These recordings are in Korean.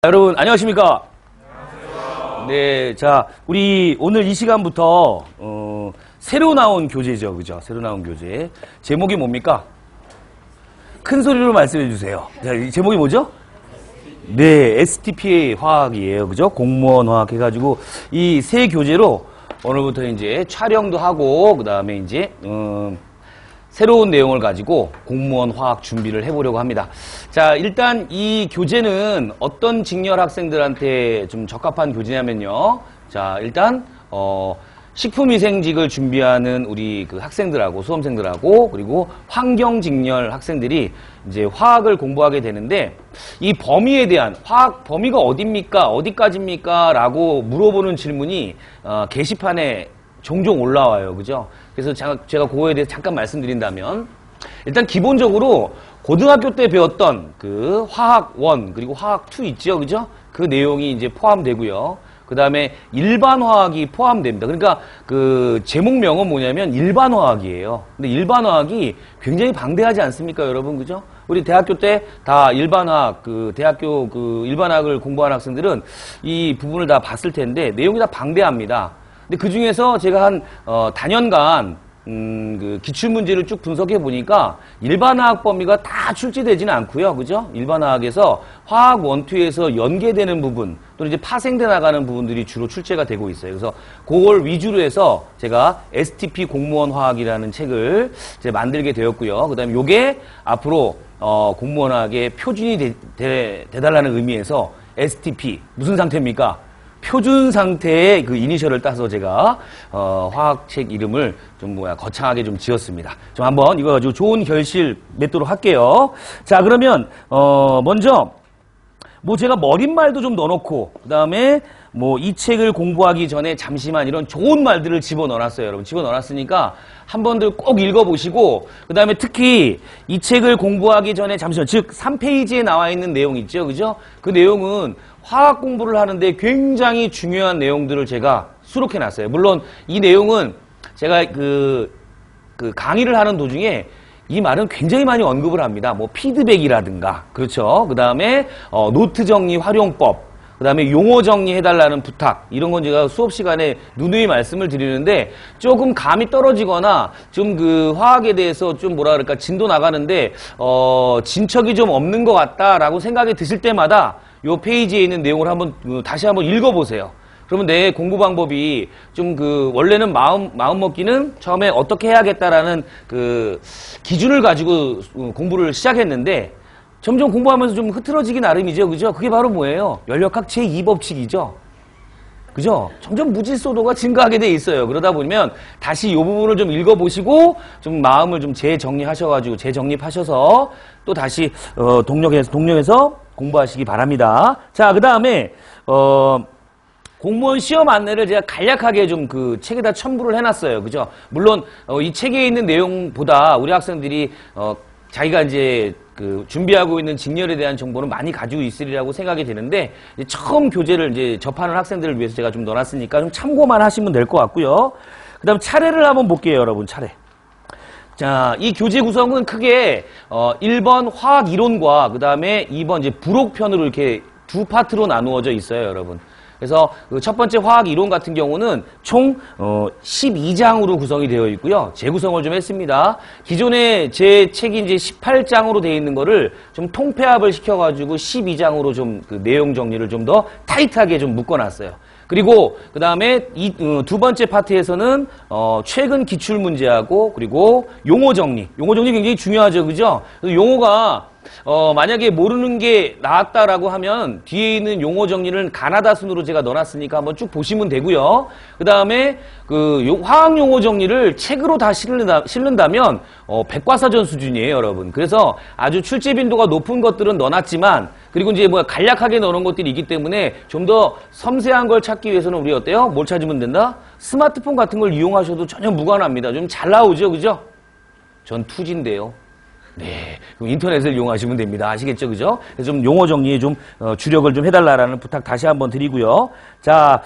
여러분 안녕하십니까? 안녕하세요. 네, 자 우리 오늘 이 시간부터 새로 나온 교재죠, 그죠? 새로 나온 교재 제목이 뭡니까? 큰 소리로 말씀해 주세요. 자, 이 제목이 뭐죠? 네, STPA 화학이에요, 그죠? 공무원 화학 해가지고 이 새 교재로 오늘부터 이제 촬영도 하고 그 다음에 이제 새로운 내용을 가지고 공무원 화학 준비를 해보려고 합니다. 자, 일단 이 교재는 어떤 직렬 학생들한테 좀 적합한 교재냐면요. 자, 일단 식품위생직을 준비하는 우리 그 학생들하고 수험생들하고 그리고 환경 직렬 학생들이 이제 화학을 공부하게 되는데 이 범위에 대한 화학 범위가 어딥니까? 어디까지입니까? 라고 물어보는 질문이 게시판에 종종 올라와요. 그죠? 그래서 제가 그거에 대해서 잠깐 말씀드린다면 일단 기본적으로 고등학교 때 배웠던 그 화학 1 그리고 화학 2 있죠. 그죠? 그 내용이 이제 포함되고요. 그 다음에 일반 화학이 포함됩니다. 그러니까 그 제목명은 뭐냐면 일반 화학이에요. 근데 일반 화학이 굉장히 방대하지 않습니까, 여러분? 그죠? 우리 대학교 때 다 일반화학, 대학교 일반화학을 공부하는 학생들은 이 부분을 다 봤을 텐데 내용이 다 방대합니다. 근데 그 중에서 제가 한 단연간 그 기출문제를 쭉 분석해 보니까 일반화학 범위가 다 출제되지는 않고요, 그죠? 일반화학에서 화학 1, 2에서 연계되는 부분 또는 이제 파생돼 나가는 부분들이 주로 출제가 되고 있어요. 그래서 그걸 위주로 해서 제가 STP 공무원 화학이라는 책을 이제 만들게 되었고요. 그다음에 요게 앞으로 공무원 화학의 표준이 되달라는 의미에서 STP 무슨 상태입니까? 표준 상태의 그 이니셜을 따서 제가 화학책 이름을 좀 거창하게 좀 지었습니다. 좀 한번 이거 가지고 좋은 결실 맺도록 할게요. 자, 그러면 먼저 뭐 제가 머릿말도 좀 넣어놓고 그다음에 뭐 이 책을 공부하기 전에 잠시만 이런 좋은 말들을 집어넣어놨어요. 여러분 집어넣어놨으니까 한 번들 꼭 읽어보시고 그 다음에 특히 이 책을 공부하기 전에 잠시만 즉 3페이지에 나와 있는 내용 있죠, 그죠? 그 내용은 화학 공부를 하는데 굉장히 중요한 내용들을 제가 수록해놨어요. 물론 이 내용은 제가 그 강의를 하는 도중에 이 말은 굉장히 많이 언급을 합니다. 뭐 피드백이라든가 그렇죠. 그 다음에 노트 정리 활용법, 그 다음에 용어 정리해달라는 부탁 이런 건 제가 수업 시간에 누누이 말씀을 드리는데 조금 감이 떨어지거나 좀 그 화학에 대해서 좀 뭐라 그럴까 진도 나가는데 진척이 좀 없는 것 같다라고 생각이 드실 때마다 요 페이지에 있는 내용을 한번 다시 한번 읽어보세요. 그러면 내 공부 방법이 좀 원래는 마음 먹기는 처음에 어떻게 해야겠다라는 그 기준을 가지고 공부를 시작했는데 점점 공부하면서 좀 흐트러지기 나름이죠. 그죠? 그게 바로 뭐예요? 연력학 제2법칙이죠. 그죠? 점점 무질서도가 증가하게 돼 있어요. 그러다 보면 다시 이 부분을 좀 읽어보시고 좀 마음을 좀 재정리하셔가지고 재정립하셔서 또 다시 동력해서 공부하시기 바랍니다. 자, 그 다음에 공무원 시험 안내를 제가 간략하게 좀 그 책에다 첨부를 해놨어요. 그죠? 물론 이 책에 있는 내용보다 우리 학생들이 자기가 이제 준비하고 있는 직렬에 대한 정보는 많이 가지고 있으리라고 생각이 되는데 이제 처음 교재를 이제 접하는 학생들을 위해서 제가 좀 넣어놨으니까 좀 참고만 하시면 될 것 같고요. 그 다음 차례를 한번 볼게요, 여러분. 차례. 자, 이 교재 구성은 크게 1번 화학 이론과 그 다음에 2번 이제 부록편으로 이렇게 두 파트로 나누어져 있어요, 여러분. 그래서 첫 번째 화학 이론 같은 경우는 총 12장으로 구성이 되어 있고요. 재구성을 좀 했습니다. 기존에 제 책이 이제 18장으로 되어 있는 거를 좀 통폐합을 시켜가지고 12장으로 좀 그 내용 정리를 좀 더 타이트하게 좀 묶어놨어요. 그리고 그 다음에 두 번째 파트에서는 최근 기출 문제하고 그리고 용어 정리 굉장히 중요하죠, 그죠? 용어가 만약에 모르는 게 나왔다라고 하면 뒤에 있는 용어 정리를 가나다 순으로 제가 넣어놨으니까 한번 쭉 보시면 되고요. 그 다음에 화학 용어 정리를 책으로 다 실른다면 백과사전 수준이에요, 여러분. 그래서 아주 출제 빈도가 높은 것들은 넣어놨지만 그리고 이제 간략하게 넣어놓은 것들이 있기 때문에 좀 더 섬세한 걸 찾기 위해서는 우리 어때요? 뭘 찾으면 된다? 스마트폰 같은 걸 이용하셔도 전혀 무관합니다. 좀 잘 나오죠, 그죠? 전 투지인데요. 네, 그럼 인터넷을 이용하시면 됩니다. 아시겠죠, 그죠? 그래서 좀 용어 정리에 좀 주력을 좀 해달라는 부탁 다시 한번 드리고요. 자,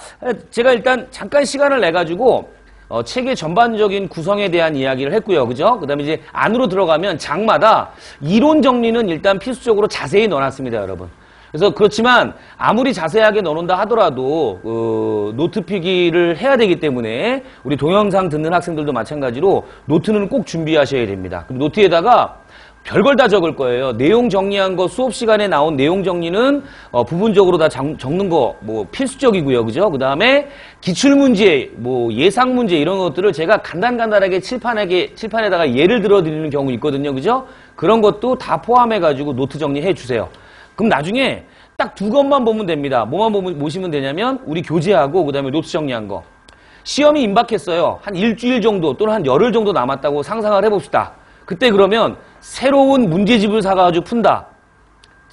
제가 일단 잠깐 시간을 내 가지고 책의 전반적인 구성에 대한 이야기를 했고요. 그죠? 그 다음에 이제 안으로 들어가면 장마다 이론 정리는 일단 필수적으로 자세히 넣어놨습니다, 여러분. 그래서 그렇지만 아무리 자세하게 넣어놓는다 하더라도 노트 필기를 해야 되기 때문에 우리 동영상 듣는 학생들도 마찬가지로 노트는 꼭 준비하셔야 됩니다. 그리고 노트에다가 별걸 다 적을 거예요. 내용 정리한 거 수업 시간에 나온 내용 정리는 부분적으로 다 적는 거 뭐 필수적이고요. 그죠? 그 다음에 기출문제, 뭐 예상문제 이런 것들을 제가 간단하게 칠판에다가 예를 들어 드리는 경우 있거든요. 그죠? 그런 것도 다 포함해가지고 노트 정리해 주세요. 그럼 나중에 딱 두 것만 보면 됩니다. 뭐만 보시면 되냐면 우리 교재하고 그 다음에 노트 정리한 거. 시험이 임박했어요. 한 일주일 정도 또는 한 열흘 정도 남았다고 상상을 해봅시다. 그때 그러면 새로운 문제집을 사가지고 푼다.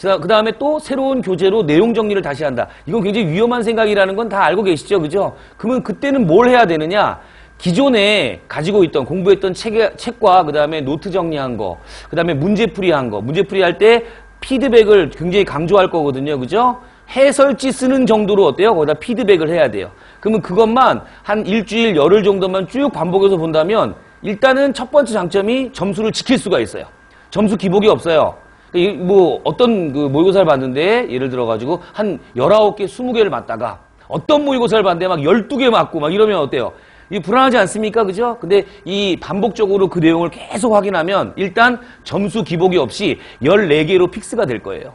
그 다음에 또 새로운 교재로 내용 정리를 다시 한다. 이건 굉장히 위험한 생각이라는 건 다 알고 계시죠? 그죠? 그러면 그때는 뭘 해야 되느냐? 기존에 가지고 있던 공부했던 책과 그 다음에 노트 정리한 거, 그 다음에 문제풀이한 거, 문제풀이 할 때 피드백을 굉장히 강조할 거거든요. 그죠? 해설지 쓰는 정도로 어때요? 거기다 피드백을 해야 돼요. 그러면 그것만 한 일주일, 열흘 정도만 쭉 반복해서 본다면 일단은 첫 번째 장점이 점수를 지킬 수가 있어요. 점수 기복이 없어요. 뭐 어떤 그 모의고사를 봤는데 예를 들어가지고 한 19개, 20개를 맞다가 어떤 모의고사를 봤는데 막 12개 맞고 막 이러면 어때요? 이 불안하지 않습니까? 그죠? 근데 이 반복적으로 그 내용을 계속 확인하면 일단 점수 기복이 없이 14개로 픽스가 될 거예요.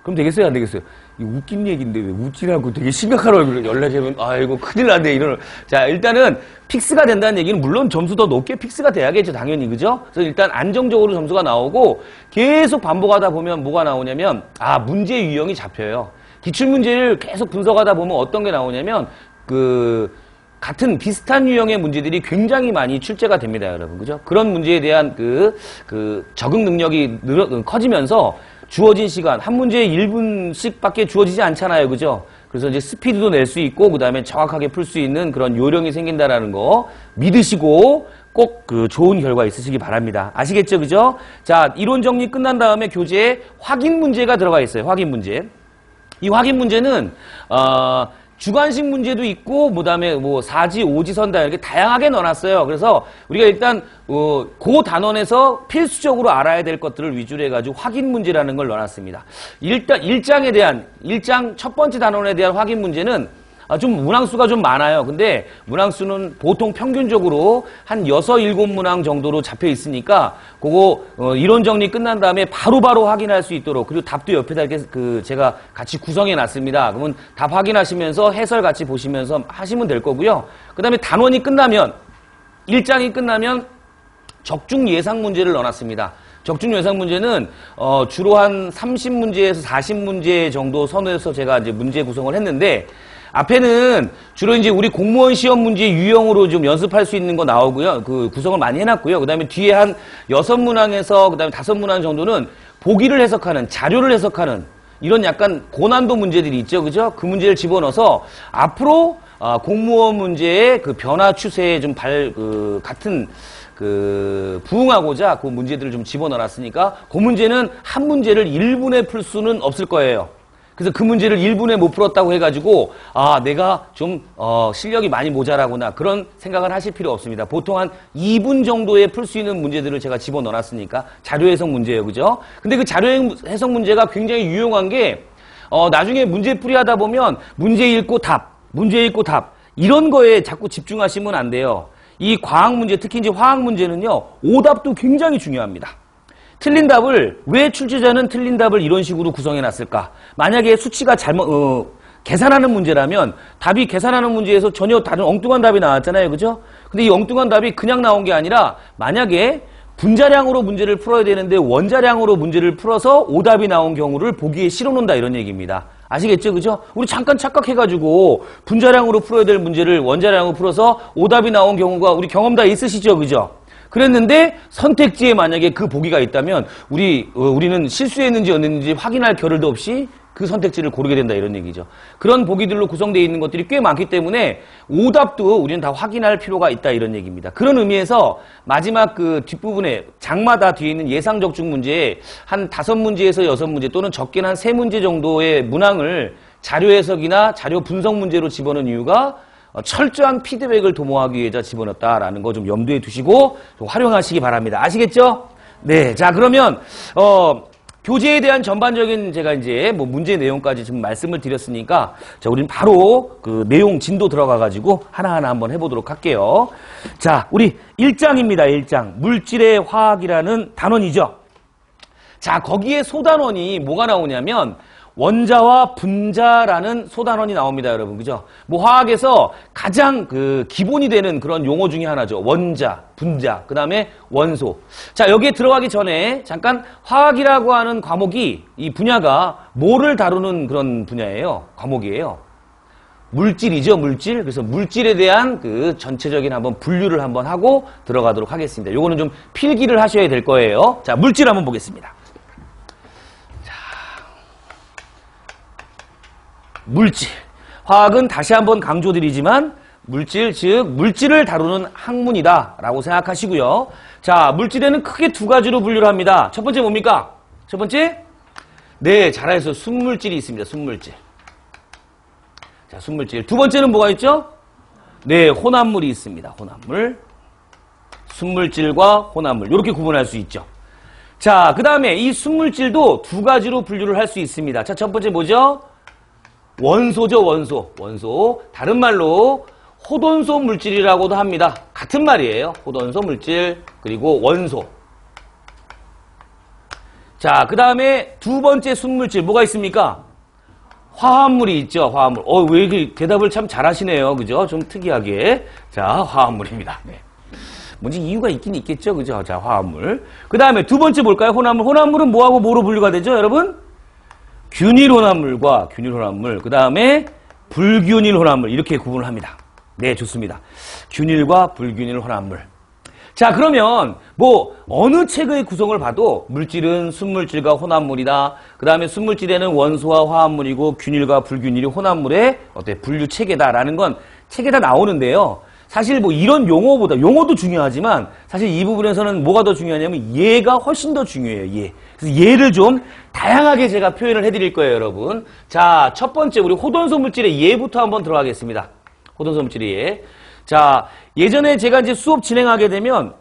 그럼 되겠어요? 안 되겠어요? 이거 웃긴 얘기인데 왜 웃지라고 되게 심각한 얼굴로 연락하면 아이고 큰일 났네 이런. 자, 일단은 픽스가 된다는 얘기는 물론 점수 더 높게 픽스가 돼야겠죠. 당연히. 그죠? 그래서 일단 안정적으로 점수가 나오고 계속 반복하다 보면 뭐가 나오냐면 문제 유형이 잡혀요. 기출문제를 계속 분석하다 보면 어떤 게 나오냐면 같은 비슷한 유형의 문제들이 굉장히 많이 출제가 됩니다, 여러분. 그죠? 그런 문제에 대한 적응 능력이 커지면서 주어진 시간, 한 문제에 1분씩 밖에 주어지지 않잖아요. 그죠? 그래서 이제 스피드도 낼 수 있고, 그 다음에 정확하게 풀 수 있는 그런 요령이 생긴다라는 거 믿으시고 꼭 좋은 결과 있으시기 바랍니다. 아시겠죠? 그죠? 자, 이론 정리 끝난 다음에 교재에 확인 문제가 들어가 있어요. 확인 문제. 이 확인 문제는, 주관식 문제도 있고, 그 다음에 뭐 4지, 5지 선다 이렇게 다양하게 넣어놨어요. 그래서 우리가 일단 그 단원에서 필수적으로 알아야 될 것들을 위주로 해가지고 확인 문제라는 걸 넣어놨습니다. 일단 1장 첫 번째 단원에 대한 확인 문제는 좀 문항수가 좀 많아요. 근데 문항수는 보통 평균적으로 한 6, 7문항 정도로 잡혀 있으니까 그거 이론 정리 끝난 다음에 바로바로 확인할 수 있도록, 그리고 답도 옆에다 이렇게 제가 같이 구성해 놨습니다. 그러면 답 확인하시면서 해설 같이 보시면서 하시면 될 거고요. 그 다음에 단원이 끝나면 1장이 끝나면 적중 예상 문제를 넣어놨습니다. 적중 예상 문제는 주로 한 30문제에서 40문제 정도 선에서 제가 이제 문제 구성을 했는데, 앞에는 주로 이제 우리 공무원 시험 문제 유형으로 좀 연습할 수 있는 거 나오고요. 그 구성을 많이 해놨고요. 그 다음에 뒤에 한 6문항에서 그 다음에 5문항 정도는 보기를 해석하는, 자료를 해석하는 이런 약간 고난도 문제들이 있죠. 그죠? 그 문제를 집어넣어서 앞으로 공무원 문제의 그 변화 추세에 좀 같은 부응하고자 그 문제들을 좀 집어넣어놨으니까 그 문제는 한 문제를 1분에 풀 수는 없을 거예요. 그래서 그 문제를 1분에 못 풀었다고 해가지고 내가 좀 실력이 많이 모자라구나 그런 생각을 하실 필요 없습니다. 보통 한 2분 정도에 풀 수 있는 문제들을 제가 집어넣어놨으니까 자료 해석 문제예요. 그죠? 근데 그 자료 해석 문제가 굉장히 유용한 게 나중에 문제풀이 하다 보면 문제 읽고 답 이런 거에 자꾸 집중하시면 안 돼요. 이 과학 문제, 특히 이제 화학 문제는요, 오답도 굉장히 중요합니다. 틀린 답을, 왜 출제자는 틀린 답을 이런 식으로 구성해 놨을까? 만약에 수치가 계산하는 문제라면 답이 계산하는 문제에서 전혀 다른 엉뚱한 답이 나왔잖아요. 그죠? 근데 이 엉뚱한 답이 그냥 나온 게 아니라 만약에 분자량으로 문제를 풀어야 되는데 원자량으로 문제를 풀어서 오답이 나온 경우를 보기에 실어 놓는다 이런 얘기입니다. 아시겠죠? 그죠? 우리 잠깐 착각해가지고 분자량으로 풀어야 될 문제를 원자량으로 풀어서 오답이 나온 경우가 우리 경험 다 있으시죠? 그죠? 그랬는데 선택지에 만약에 그 보기가 있다면 우리는 실수했는지 안 했는지 확인할 겨를도 없이 그 선택지를 고르게 된다 이런 얘기죠. 그런 보기들로 구성되어 있는 것들이 꽤 많기 때문에 오답도 우리는 다 확인할 필요가 있다 이런 얘기입니다. 그런 의미에서 마지막 그 뒷부분에 장마다 뒤에 있는 예상 적중 문제에 한 5문제에서 6문제 또는 적게는 한 3문제 정도의 문항을 자료 해석이나 자료 분석 문제로 집어넣은 이유가 철저한 피드백을 도모하기 위해서 집어넣었다라는 거 좀 염두에 두시고 좀 활용하시기 바랍니다. 아시겠죠? 네. 자, 그러면 교재에 대한 전반적인 제가 이제 뭐 문제 내용까지 지금 말씀을 드렸으니까 자, 우리는 바로 그 내용 진도 들어가가지고 하나하나 한번 해보도록 할게요. 자, 우리 1장입니다. 1장. 물질의 화학이라는 단원이죠. 자, 거기에 소단원이 뭐가 나오냐면 원자와 분자라는 소단원이 나옵니다, 여러분. 그죠? 뭐 화학에서 가장 그 기본이 되는 그런 용어 중에 하나죠. 원자, 분자, 그 다음에 원소. 자, 여기에 들어가기 전에 잠깐 화학이라고 하는 과목이 이 분야가 뭐를 다루는 그런 분야예요? 과목이에요. 물질이죠, 물질. 그래서 물질에 대한 그 전체적인 한번 분류를 한번 하고 들어가도록 하겠습니다. 요거는 좀 필기를 하셔야 될 거예요. 자, 물질 한번 보겠습니다. 물질. 화학은 다시 한번 강조드리지만 물질, 즉 물질을 다루는 학문이다 라고 생각하시고요. 자, 물질에는 크게 두 가지로 분류를 합니다. 첫 번째 뭡니까? 첫 번째? 네, 잘하셨어요. 순물질이 있습니다. 순물질. 자, 순물질. 두 번째는 뭐가 있죠? 네, 혼합물이 있습니다. 혼합물. 순물질과 혼합물. 이렇게 구분할 수 있죠. 자, 그 다음에 이 순물질도 두 가지로 분류를 할 수 있습니다. 자, 첫 번째 뭐죠? 원소죠, 원소. 원소. 다른 말로 호돈소 물질이라고도 합니다. 같은 말이에요. 호돈소 물질, 그리고 원소. 자, 그 다음에 두 번째 순물질 뭐가 있습니까? 화합물이 있죠, 화합물. 왜 이렇게 대답을 참 잘하시네요. 그죠? 좀 특이하게. 자, 화합물입니다. 네. 뭔지 이유가 있긴 있겠죠, 그죠? 자, 화합물. 그 다음에 두 번째 뭘까요? 혼합물. 혼합물은 뭐하고 뭐로 분류가 되죠, 여러분? 균일혼합물과 균일혼합물, 그 다음에 불균일혼합물 이렇게 구분을 합니다. 네, 좋습니다. 균일과 불균일혼합물. 자, 그러면 뭐 어느 책의 구성을 봐도 물질은 순물질과 혼합물이다. 그 다음에 순물질에는 원소와 화합물이고 균일과 불균일이 혼합물의 분류 체계다라는 건 책에 다 나오는데요. 사실 뭐 이런 용어보다 용어도 중요하지만 사실 이 부분에서는 뭐가 더 중요하냐면 예가 훨씬 더 중요해요. 예. 그래서 예를 좀 다양하게 제가 표현을 해드릴 거예요, 여러분. 자, 첫 번째 우리 호돈소 물질의 예부터 한번 들어가겠습니다. 호돈소 물질의 예. 자, 예전에 제가 이제 수업 진행하게 되면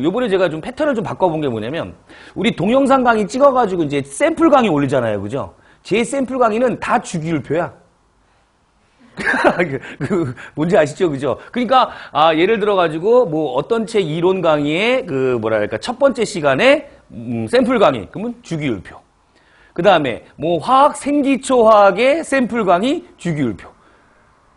요번에 제가 좀 패턴을 좀 바꿔본 게 뭐냐면 우리 동영상 강의 찍어가지고 이제 샘플 강의 올리잖아요, 그죠? 제 샘플 강의는 다 주기율표야. 뭔지 아시죠? 그죠? 그러니까, 예를 들어가지고, 뭐, 어떤 책 이론 강의의 첫 번째 시간에, 샘플 강의. 그러면 주기율표. 그 다음에, 뭐, 생기초 화학의 샘플 강의, 주기율표.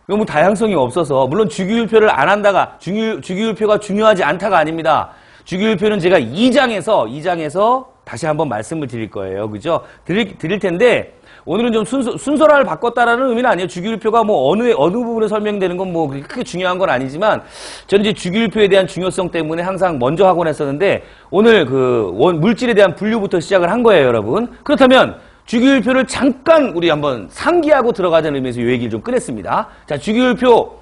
너무 다양성이 없어서, 물론 주기율표를 안 한다가, 주기율표가 중요하지 않다가 아닙니다. 주기율표는 제가 2장에서 다시 한번 말씀을 드릴 거예요. 그죠? 드릴 텐데, 오늘은 좀 순서를 바꿨다라는 의미는 아니에요. 주기율표가 뭐 어느 부분에 설명되는 건 뭐 크게 중요한 건 아니지만 저는 이제 주기율표에 대한 중요성 때문에 항상 먼저 하곤 했었는데 오늘 물질에 대한 분류부터 시작을 한 거예요, 여러분. 그렇다면 주기율표를 잠깐 우리 한번 상기하고 들어가자는 의미에서 이 얘기를 좀 꺼냈습니다. 자, 주기율표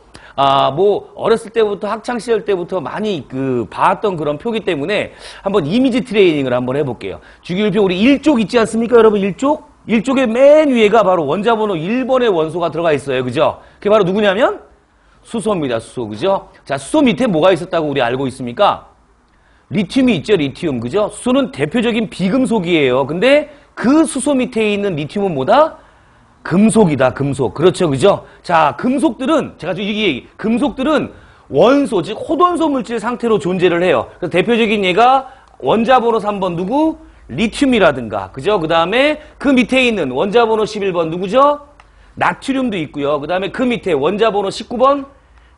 뭐 어렸을 때부터 학창 시절 때부터 많이 봐왔던 그런 표기 때문에 한번 이미지 트레이닝을 한번 해볼게요. 주기율표 우리 1쪽 있지 않습니까, 여러분? 1쪽의 맨 위에가 바로 원자번호 1번의 원소가 들어가 있어요. 그죠? 그게 바로 누구냐면 수소입니다. 수소. 그죠? 자, 수소 밑에 뭐가 있었다고 우리 알고 있습니까? 리튬이 있죠. 리튬. 그죠? 수소는 대표적인 비금속이에요. 근데 그 수소 밑에 있는 리튬은 뭐다? 금속이다. 금속. 그렇죠. 그죠? 자, 금속들은 금속들은 원소, 즉 호돈소 물질 상태로 존재를 해요. 그래서 대표적인 예가 원자번호 3번 누구? 리튬이라든가, 그죠? 그 다음에 그 밑에 있는 원자번호 11번 누구죠? 나트륨도 있고요. 그 다음에 그 밑에 원자번호 19번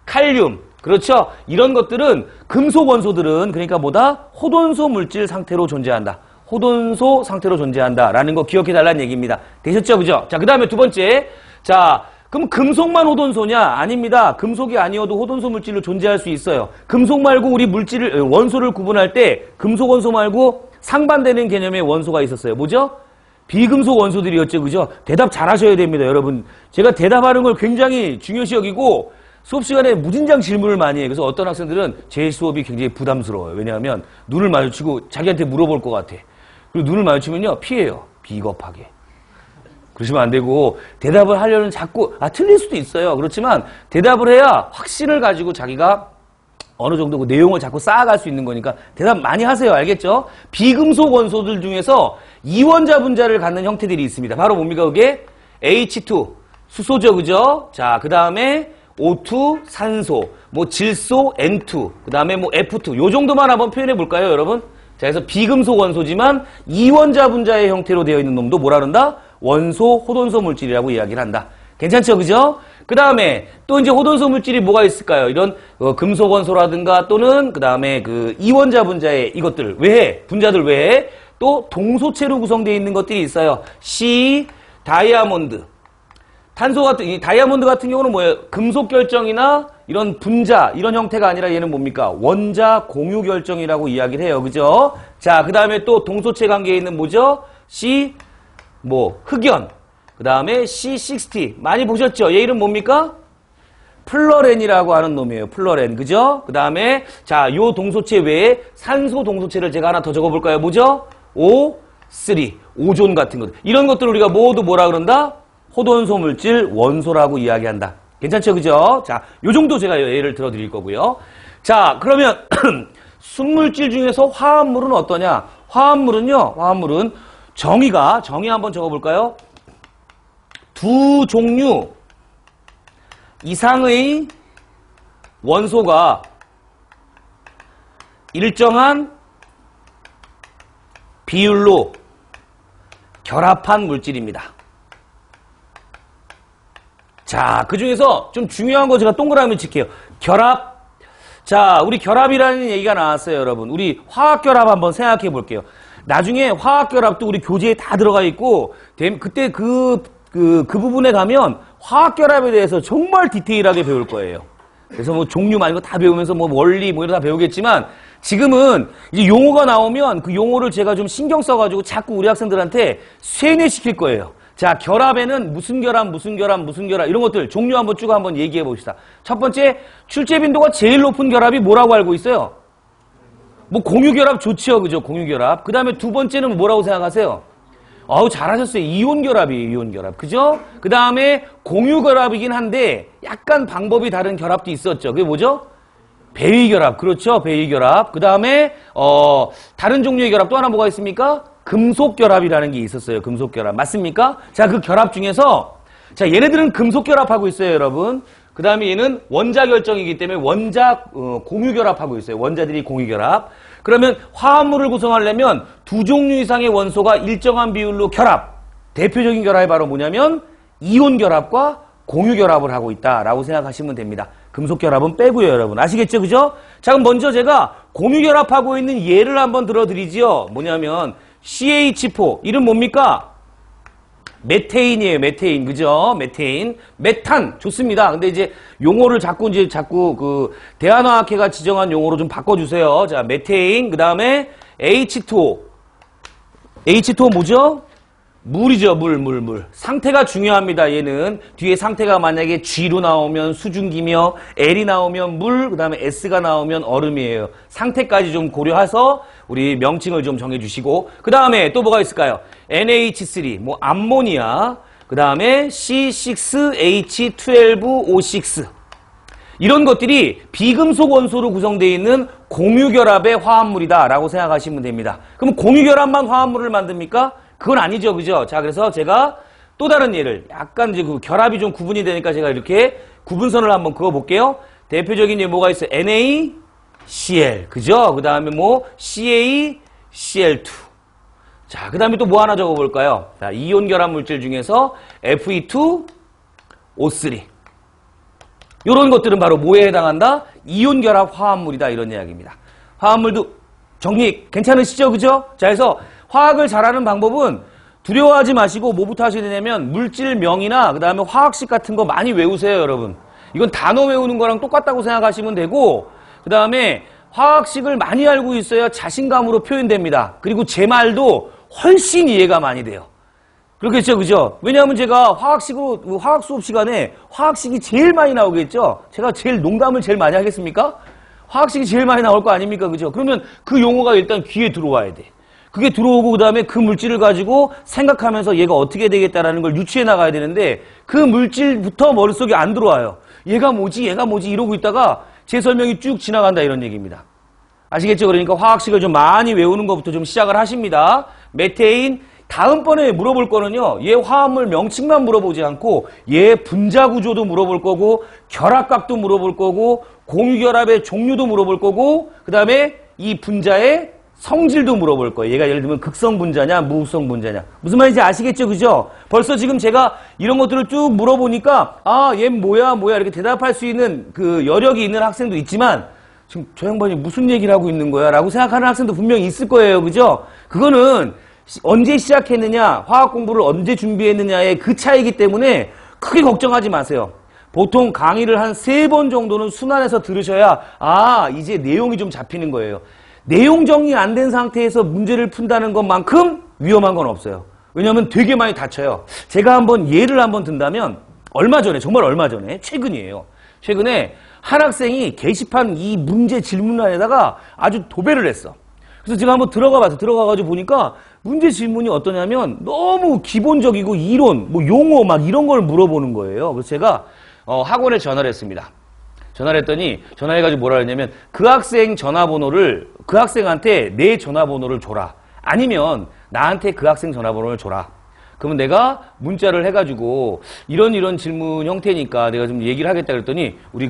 칼륨. 그렇죠? 이런 것들은 금속 원소들은 그러니까 뭐다? 호돈소 물질 상태로 존재한다. 호돈소 상태로 존재한다라는 거 기억해 달라는 얘기입니다. 되셨죠? 그죠? 자, 그 다음에 두 번째. 자, 그럼 금속만 호돈소냐? 아닙니다. 금속이 아니어도 호돈소 물질로 존재할 수 있어요. 금속 말고 우리 원소를 구분할 때 금속 원소 말고 상반되는 개념의 원소가 있었어요. 뭐죠? 비금속 원소들이었죠. 그죠? 대답 잘 하셔야 됩니다, 여러분. 제가 대답하는 걸 굉장히 중요시 여기고 수업 시간에 무진장 질문을 많이 해요. 그래서 어떤 학생들은 제 수업이 굉장히 부담스러워요. 왜냐하면 눈을 마주치고 자기한테 물어볼 것 같아. 그리고 눈을 마주치면요, 피해요. 비겁하게. 그러시면 안 되고 대답을 하려는 자꾸 틀릴 수도 있어요. 그렇지만 대답을 해야 확신을 가지고 자기가 어느 정도 그 내용을 자꾸 쌓아갈 수 있는 거니까 대답 많이 하세요. 알겠죠? 비금속 원소들 중에서 이원자 분자를 갖는 형태들이 있습니다. 바로 뭡니까 그게? H2 수소죠. 그죠? 자, 그 다음에 O2 산소, 뭐 질소 N2, 그 다음에 뭐 F2 요 정도만 한번 표현해 볼까요 여러분? 자, 그래서 비금속 원소지만 이원자 분자의 형태로 되어 있는 놈도 뭐라 그런다? 원소 호돈소 물질이라고 이야기를 한다. 괜찮죠? 그죠? 그 다음에 또 이제 호돈소 물질이 뭐가 있을까요? 이런 금속 원소라든가 또는 그 다음에 그 이원자 분자의 이것들 외에 분자들 외에 또 동소체로 구성되어 있는 것들이 있어요. C, 다이아몬드. 탄소 같은, 이 다이아몬드 같은 경우는 뭐예요? 금속 결정이나 이런 분자, 이런 형태가 아니라 얘는 뭡니까? 원자 공유 결정이라고 이야기를 해요. 그죠? 자, 그 다음에 또 동소체 관계에 있는 뭐죠? C, 흑연. 그 다음에 C60. 많이 보셨죠? 얘 이름 뭡니까? 플러렌이라고 하는 놈이에요. 플러렌. 그죠? 그 다음에, 자, 요 동소체 외에 산소 동소체를 제가 하나 더 적어볼까요? 뭐죠? O3. 오존 같은 것. 이런 것들을 우리가 모두 뭐라 그런다? 호돈소 물질 원소라고 이야기한다. 괜찮죠? 그죠? 자, 요 정도 제가 예를 들어 드릴 거고요. 자, 그러면 순물질 중에서 화합물은 어떠냐? 화합물은 정의 한번 적어볼까요? 두 종류 이상의 원소가 일정한 비율로 결합한 물질입니다. 자, 그 중에서 좀 중요한 거 제가 동그라미 칠게요. 결합. 자, 우리 결합이라는 얘기가 나왔어요, 여러분. 우리 화학결합 한번 생각해 볼게요. 나중에 화학결합도 우리 교재에 다 들어가 있고, 그때 그 부분에 가면 화학결합에 대해서 정말 디테일하게 배울 거예요. 그래서 뭐 종류 많은 거 다 배우면서 뭐 원리 뭐 이런 다 배우겠지만, 지금은 이제 용어가 나오면 그 용어를 제가 좀 신경 써가지고 자꾸 우리 학생들한테 세뇌시킬 거예요. 자, 결합에는 무슨 결합 이런 것들 종류 한번 쭉 한번 얘기해 봅시다. 첫 번째, 출제 빈도가 제일 높은 결합이 뭐라고 알고 있어요? 뭐 공유결합 좋죠. 그죠? 공유결합. 그 다음에 두 번째는 뭐라고 생각하세요? 잘하셨어요. 이온결합이에요. 이온결합. 그죠? 그 다음에 공유결합이긴 한데 약간 방법이 다른 결합도 있었죠. 그게 뭐죠? 배위결합. 그렇죠? 배위결합. 그 다음에 다른 종류의 결합 또 하나 뭐가 있습니까? 금속결합이라는 게 있었어요. 금속결합. 맞습니까? 자, 그 결합 중에서 자, 얘네들은 금속결합하고 있어요, 여러분. 그 다음에 얘는 원자 결정이기 때문에 원자 공유결합하고 있어요. 원자들이 공유결합. 그러면 화합물을 구성하려면 두 종류 이상의 원소가 일정한 비율로 결합. 대표적인 결합이 바로 뭐냐면 이온결합과 공유결합을 하고 있다라고 생각하시면 됩니다. 금속결합은 빼고요, 여러분. 아시겠죠? 그죠? 자, 그럼 먼저 제가 공유결합하고 있는 예를 한번 들어드리지요. 뭐냐면 CH4 이름 뭡니까? 메테인이에요. 메테인. 그죠? 메테인. 메탄. 좋습니다. 근데 이제 용어를 자꾸 그 대한화학회가 지정한 용어로 좀 바꿔주세요. 자, 메테인. 그 다음에 H2O. H2O 뭐죠? 물이죠. 물. 상태가 중요합니다. 얘는 뒤에 상태가 만약에 G로 나오면 수증기며 L이 나오면 물, 그 다음에 S가 나오면 얼음이에요. 상태까지 좀 고려해서 우리 명칭을 좀 정해주시고, 그 다음에 또 뭐가 있을까요? NH3, 뭐 암모니아, 그 다음에 C6H12O6 이런 것들이 비금속 원소로 구성되어 있는 공유결합의 화합물이다라고 생각하시면 됩니다. 그럼 공유결합만 화합물을 만듭니까? 그건 아니죠. 그죠? 자, 그래서 제가 또 다른 예를, 약간 이제 그 결합이 좀 구분이 되니까 제가 이렇게 구분선을 한번 그어볼게요. 대표적인 예 뭐가 있어요? NaCl. 그죠? 그 다음에 뭐 CaCl2. 자, 그 다음에 또 뭐 하나 적어볼까요? 자, 이온 결합 물질 중에서 Fe2O3. 요런 것들은 바로 뭐에 해당한다? 이온 결합 화합물이다. 이런 이야기입니다. 화합물도 정리 괜찮으시죠? 그죠? 자, 그래서 화학을 잘하는 방법은 두려워하지 마시고 뭐부터 하셔야 되냐면 물질명이나 그 다음에 화학식 같은 거 많이 외우세요, 여러분. 이건 단어 외우는 거랑 똑같다고 생각하시면 되고, 그 다음에 화학식을 많이 알고 있어야 자신감으로 표현됩니다. 그리고 제 말도 훨씬 이해가 많이 돼요. 그렇겠죠, 그죠? 왜냐하면 제가 화학 수업 시간에 화학식이 제일 많이 나오겠죠? 제가 농담을 제일 많이 하겠습니까? 화학식이 제일 많이 나올 거 아닙니까? 그죠? 그러면 그 용어가 일단 귀에 들어와야 돼. 그게 들어오고 그 다음에 그 물질을 가지고 생각하면서 얘가 어떻게 되겠다라는 걸 유추해 나가야 되는데 그 물질부터 머릿속에 안 들어와요. 얘가 뭐지 이러고 있다가 제 설명이 쭉 지나간다 이런 얘기입니다. 아시겠죠? 그러니까 화학식을 좀 많이 외우는 것부터 좀 시작을 하십니다. 메테인, 다음번에 물어볼 거는요, 얘 화합물 명칭만 물어보지 않고 얘 분자 구조도 물어볼 거고 결합각도 물어볼 거고 공유결합의 종류도 물어볼 거고 그 다음에 이 분자의 성질도 물어볼 거예요. 얘가 예를 들면 극성 분자냐 무극성 분자냐. 무슨 말인지 아시겠죠? 그죠? 벌써 지금 제가 이런 것들을 쭉 물어보니까 아, 얘 뭐야 이렇게 대답할 수 있는 그 여력이 있는 학생도 있지만 지금 저 양반이 무슨 얘기를 하고 있는 거야 라고 생각하는 학생도 분명히 있을 거예요. 그죠? 그거는 언제 시작했느냐, 화학 공부를 언제 준비했느냐의 그 차이기 때문에 크게 걱정하지 마세요. 보통 강의를 한 3번 정도는 순환해서 들으셔야 아, 이제 내용이 좀 잡히는 거예요. 내용 정리 안 된 상태에서 문제를 푼다는 것만큼 위험한 건 없어요. 왜냐하면 되게 많이 다쳐요. 제가 한번 예를 한번 든다면 얼마 전에, 정말 얼마 전에, 최근이에요. 최근에 한 학생이 게시판 이 문제 질문란에다가 아주 도배를 했어. 그래서 제가 한번 들어가가지고 보니까 문제 질문이 어떠냐면 너무 기본적이고 이론, 뭐 용어 막 이런 걸 물어보는 거예요. 그래서 제가 학원에 전화를 했습니다. 전화를 했더니 전화해가지고 뭐라 했냐면 그 학생 전화번호를 그 학생한테 내 전화번호를 줘라. 아니면 나한테 그 학생 전화번호를 줘라. 그러면 내가 문자를 해가지고 이런 질문 형태니까 내가 좀 얘기를 하겠다 그랬더니 우리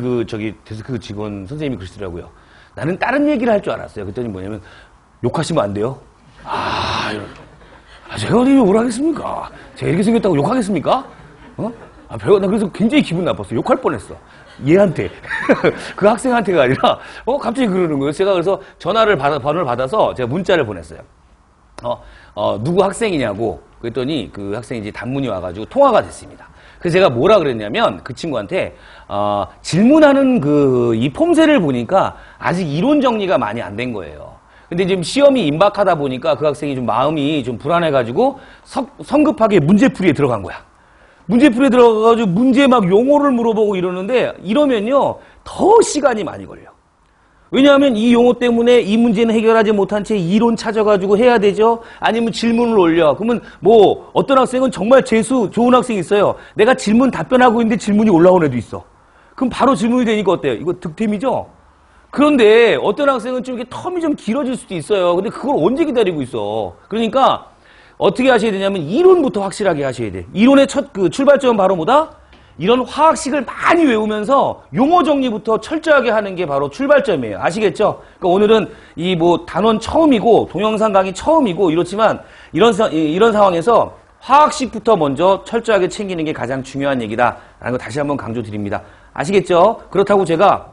데스크 직원 선생님이 그러시더라고요. 나는 다른 얘기를 할 줄 알았어요. 그랬더니 뭐냐면 욕하시면 안 돼요. 제가 어디 욕을 하겠습니까? 제가 이렇게 생겼다고 욕하겠습니까? 나 그래서 굉장히 기분 나빴어. 욕할 뻔했어. 얘한테. 그 학생한테가 아니라, 갑자기 그러는 거예요. 제가 그래서 번호를 받아서 제가 문자를 보냈어요. 누구 학생이냐고. 그랬더니 그 학생이 이제 단문이 와가지고 통화가 됐습니다. 그래서 제가 뭐라 그랬냐면 그 친구한테, 질문하는 이 폼새를 보니까 아직 이론 정리가 많이 안 된 거예요. 근데 지금 시험이 임박하다 보니까 그 학생이 좀 마음이 좀 불안해가지고 성급하게 문제풀이에 들어간 거야. 문제풀이에 들어가가지고 문제 막 용어를 물어보고 이러는데 이러면요 더 시간이 많이 걸려. 왜냐하면 이 용어 때문에 이 문제는 해결하지 못한 채 이론 찾아가지고 해야 되죠. 아니면 질문을 올려. 그러면 뭐 어떤 학생은 정말 재수 좋은 학생이 있어요. 내가 질문 답변하고 있는데 질문이 올라온 애도 있어. 그럼 바로 질문이 되니까 어때요? 이거 득템이죠? 그런데 어떤 학생은 좀 이렇게 텀이 좀 길어질 수도 있어요. 근데 그걸 언제 기다리고 있어? 그러니까 어떻게 하셔야 되냐면 이론부터 확실하게 하셔야 돼. 이론의 첫 출발점은 바로 뭐다? 이런 화학식을 많이 외우면서 용어 정리부터 철저하게 하는 게 바로 출발점이에요. 아시겠죠? 그러니까 오늘은 이 단원 처음이고 동영상 강의 처음이고 이렇지만 이런 상황에서 화학식부터 먼저 철저하게 챙기는 게 가장 중요한 얘기다라는 거 다시 한번 강조드립니다. 아시겠죠? 그렇다고 제가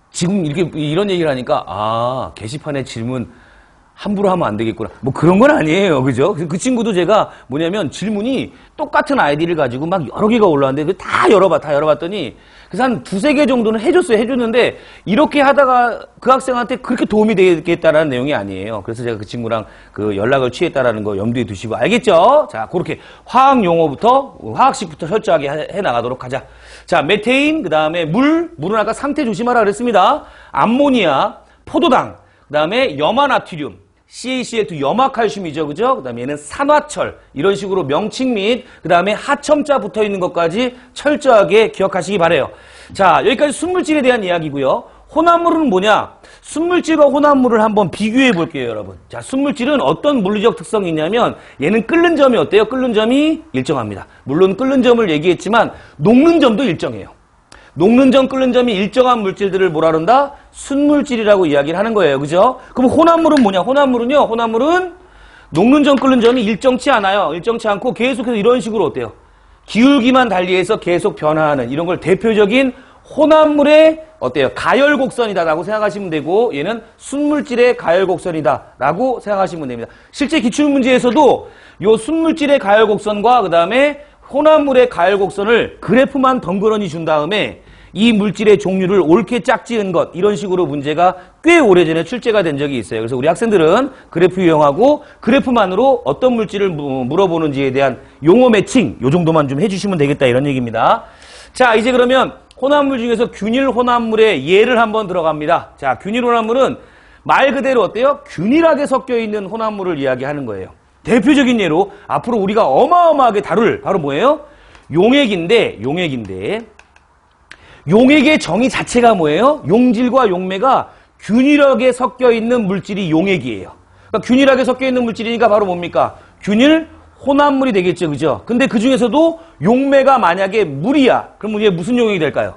지금 이런 얘기를 하니까 게시판에 질문 함부로 하면 안 되겠구나. 뭐 그런 건 아니에요. 그죠? 그 친구도 제가 뭐냐면 질문이 똑같은 아이디를 가지고 막 여러 개가 올라왔는데 다 열어봤더니 그래서 한 2-3개 정도는 해줬는데 이렇게 하다가 그 학생한테 그렇게 도움이 되겠다라는 내용이 아니에요. 그래서 제가 그 친구랑 연락을 취했다라는 거 염두에 두시고 알겠죠? 자, 그렇게 화학식부터 철저하게 해 나가도록 하자. 자, 메테인, 그 다음에 물은 아까 상태 조심하라 그랬습니다. 암모니아, 포도당, 그 다음에 염화나트륨, CaCl2 염화칼슘이죠. 그죠? 그 다음에 얘는 산화철. 이런 식으로 명칭 및 그 다음에 하첨자 붙어 있는 것까지 철저하게 기억하시기 바래요. 자, 여기까지 순물질에 대한 이야기고요. 혼합물은 뭐냐? 순물질과 혼합물을 한번 비교해 볼게요, 여러분. 자, 순물질은 어떤 물리적 특성이 있냐면 얘는 끓는 점이 어때요? 끓는 점이 일정합니다. 물론 끓는 점을 얘기했지만 녹는 점도 일정해요. 녹는 점, 끓는 점이 일정한 물질들을 뭐라 그런다? 순물질이라고 이야기를 하는 거예요. 그죠? 그럼 혼합물은 뭐냐? 혼합물은 녹는 점, 끓는 점이 일정치 않아요. 일정치 않고 계속해서 이런 식으로 어때요? 기울기만 달리해서 계속 변화하는 이런 걸 대표적인 혼합물의 어때요? 가열곡선이다라고 생각하시면 되고 얘는 순물질의 가열곡선이다라고 생각하시면 됩니다. 실제 기출문제에서도 요 순물질의 가열곡선과 그 다음에 혼합물의 가열곡선을 그래프만 덩그러니 준 다음에 이 물질의 종류를 옳게 짝지은 것 이런 식으로 문제가 꽤 오래전에 출제가 된 적이 있어요. 그래서 우리 학생들은 그래프 이용하고 그래프만으로 어떤 물질을 물어보는지에 대한 용어 매칭 요 정도만 좀 해주시면 되겠다 이런 얘기입니다. 자, 이제 그러면 혼합물 중에서 균일 혼합물의 예를 한번 들어갑니다. 자, 균일 혼합물은 말 그대로 어때요? 균일하게 섞여 있는 혼합물을 이야기하는 거예요. 대표적인 예로 앞으로 우리가 어마어마하게 다룰 바로 뭐예요? 용액인데 용액의 정의 자체가 뭐예요? 용질과 용매가 균일하게 섞여 있는 물질이 용액이에요. 그러니까 균일하게 섞여 있는 물질이니까 바로 뭡니까? 균일 혼합물이 되겠죠, 그죠? 근데 그 중에서도 용매가 만약에 물이야. 그럼 이게 무슨 용액이 될까요?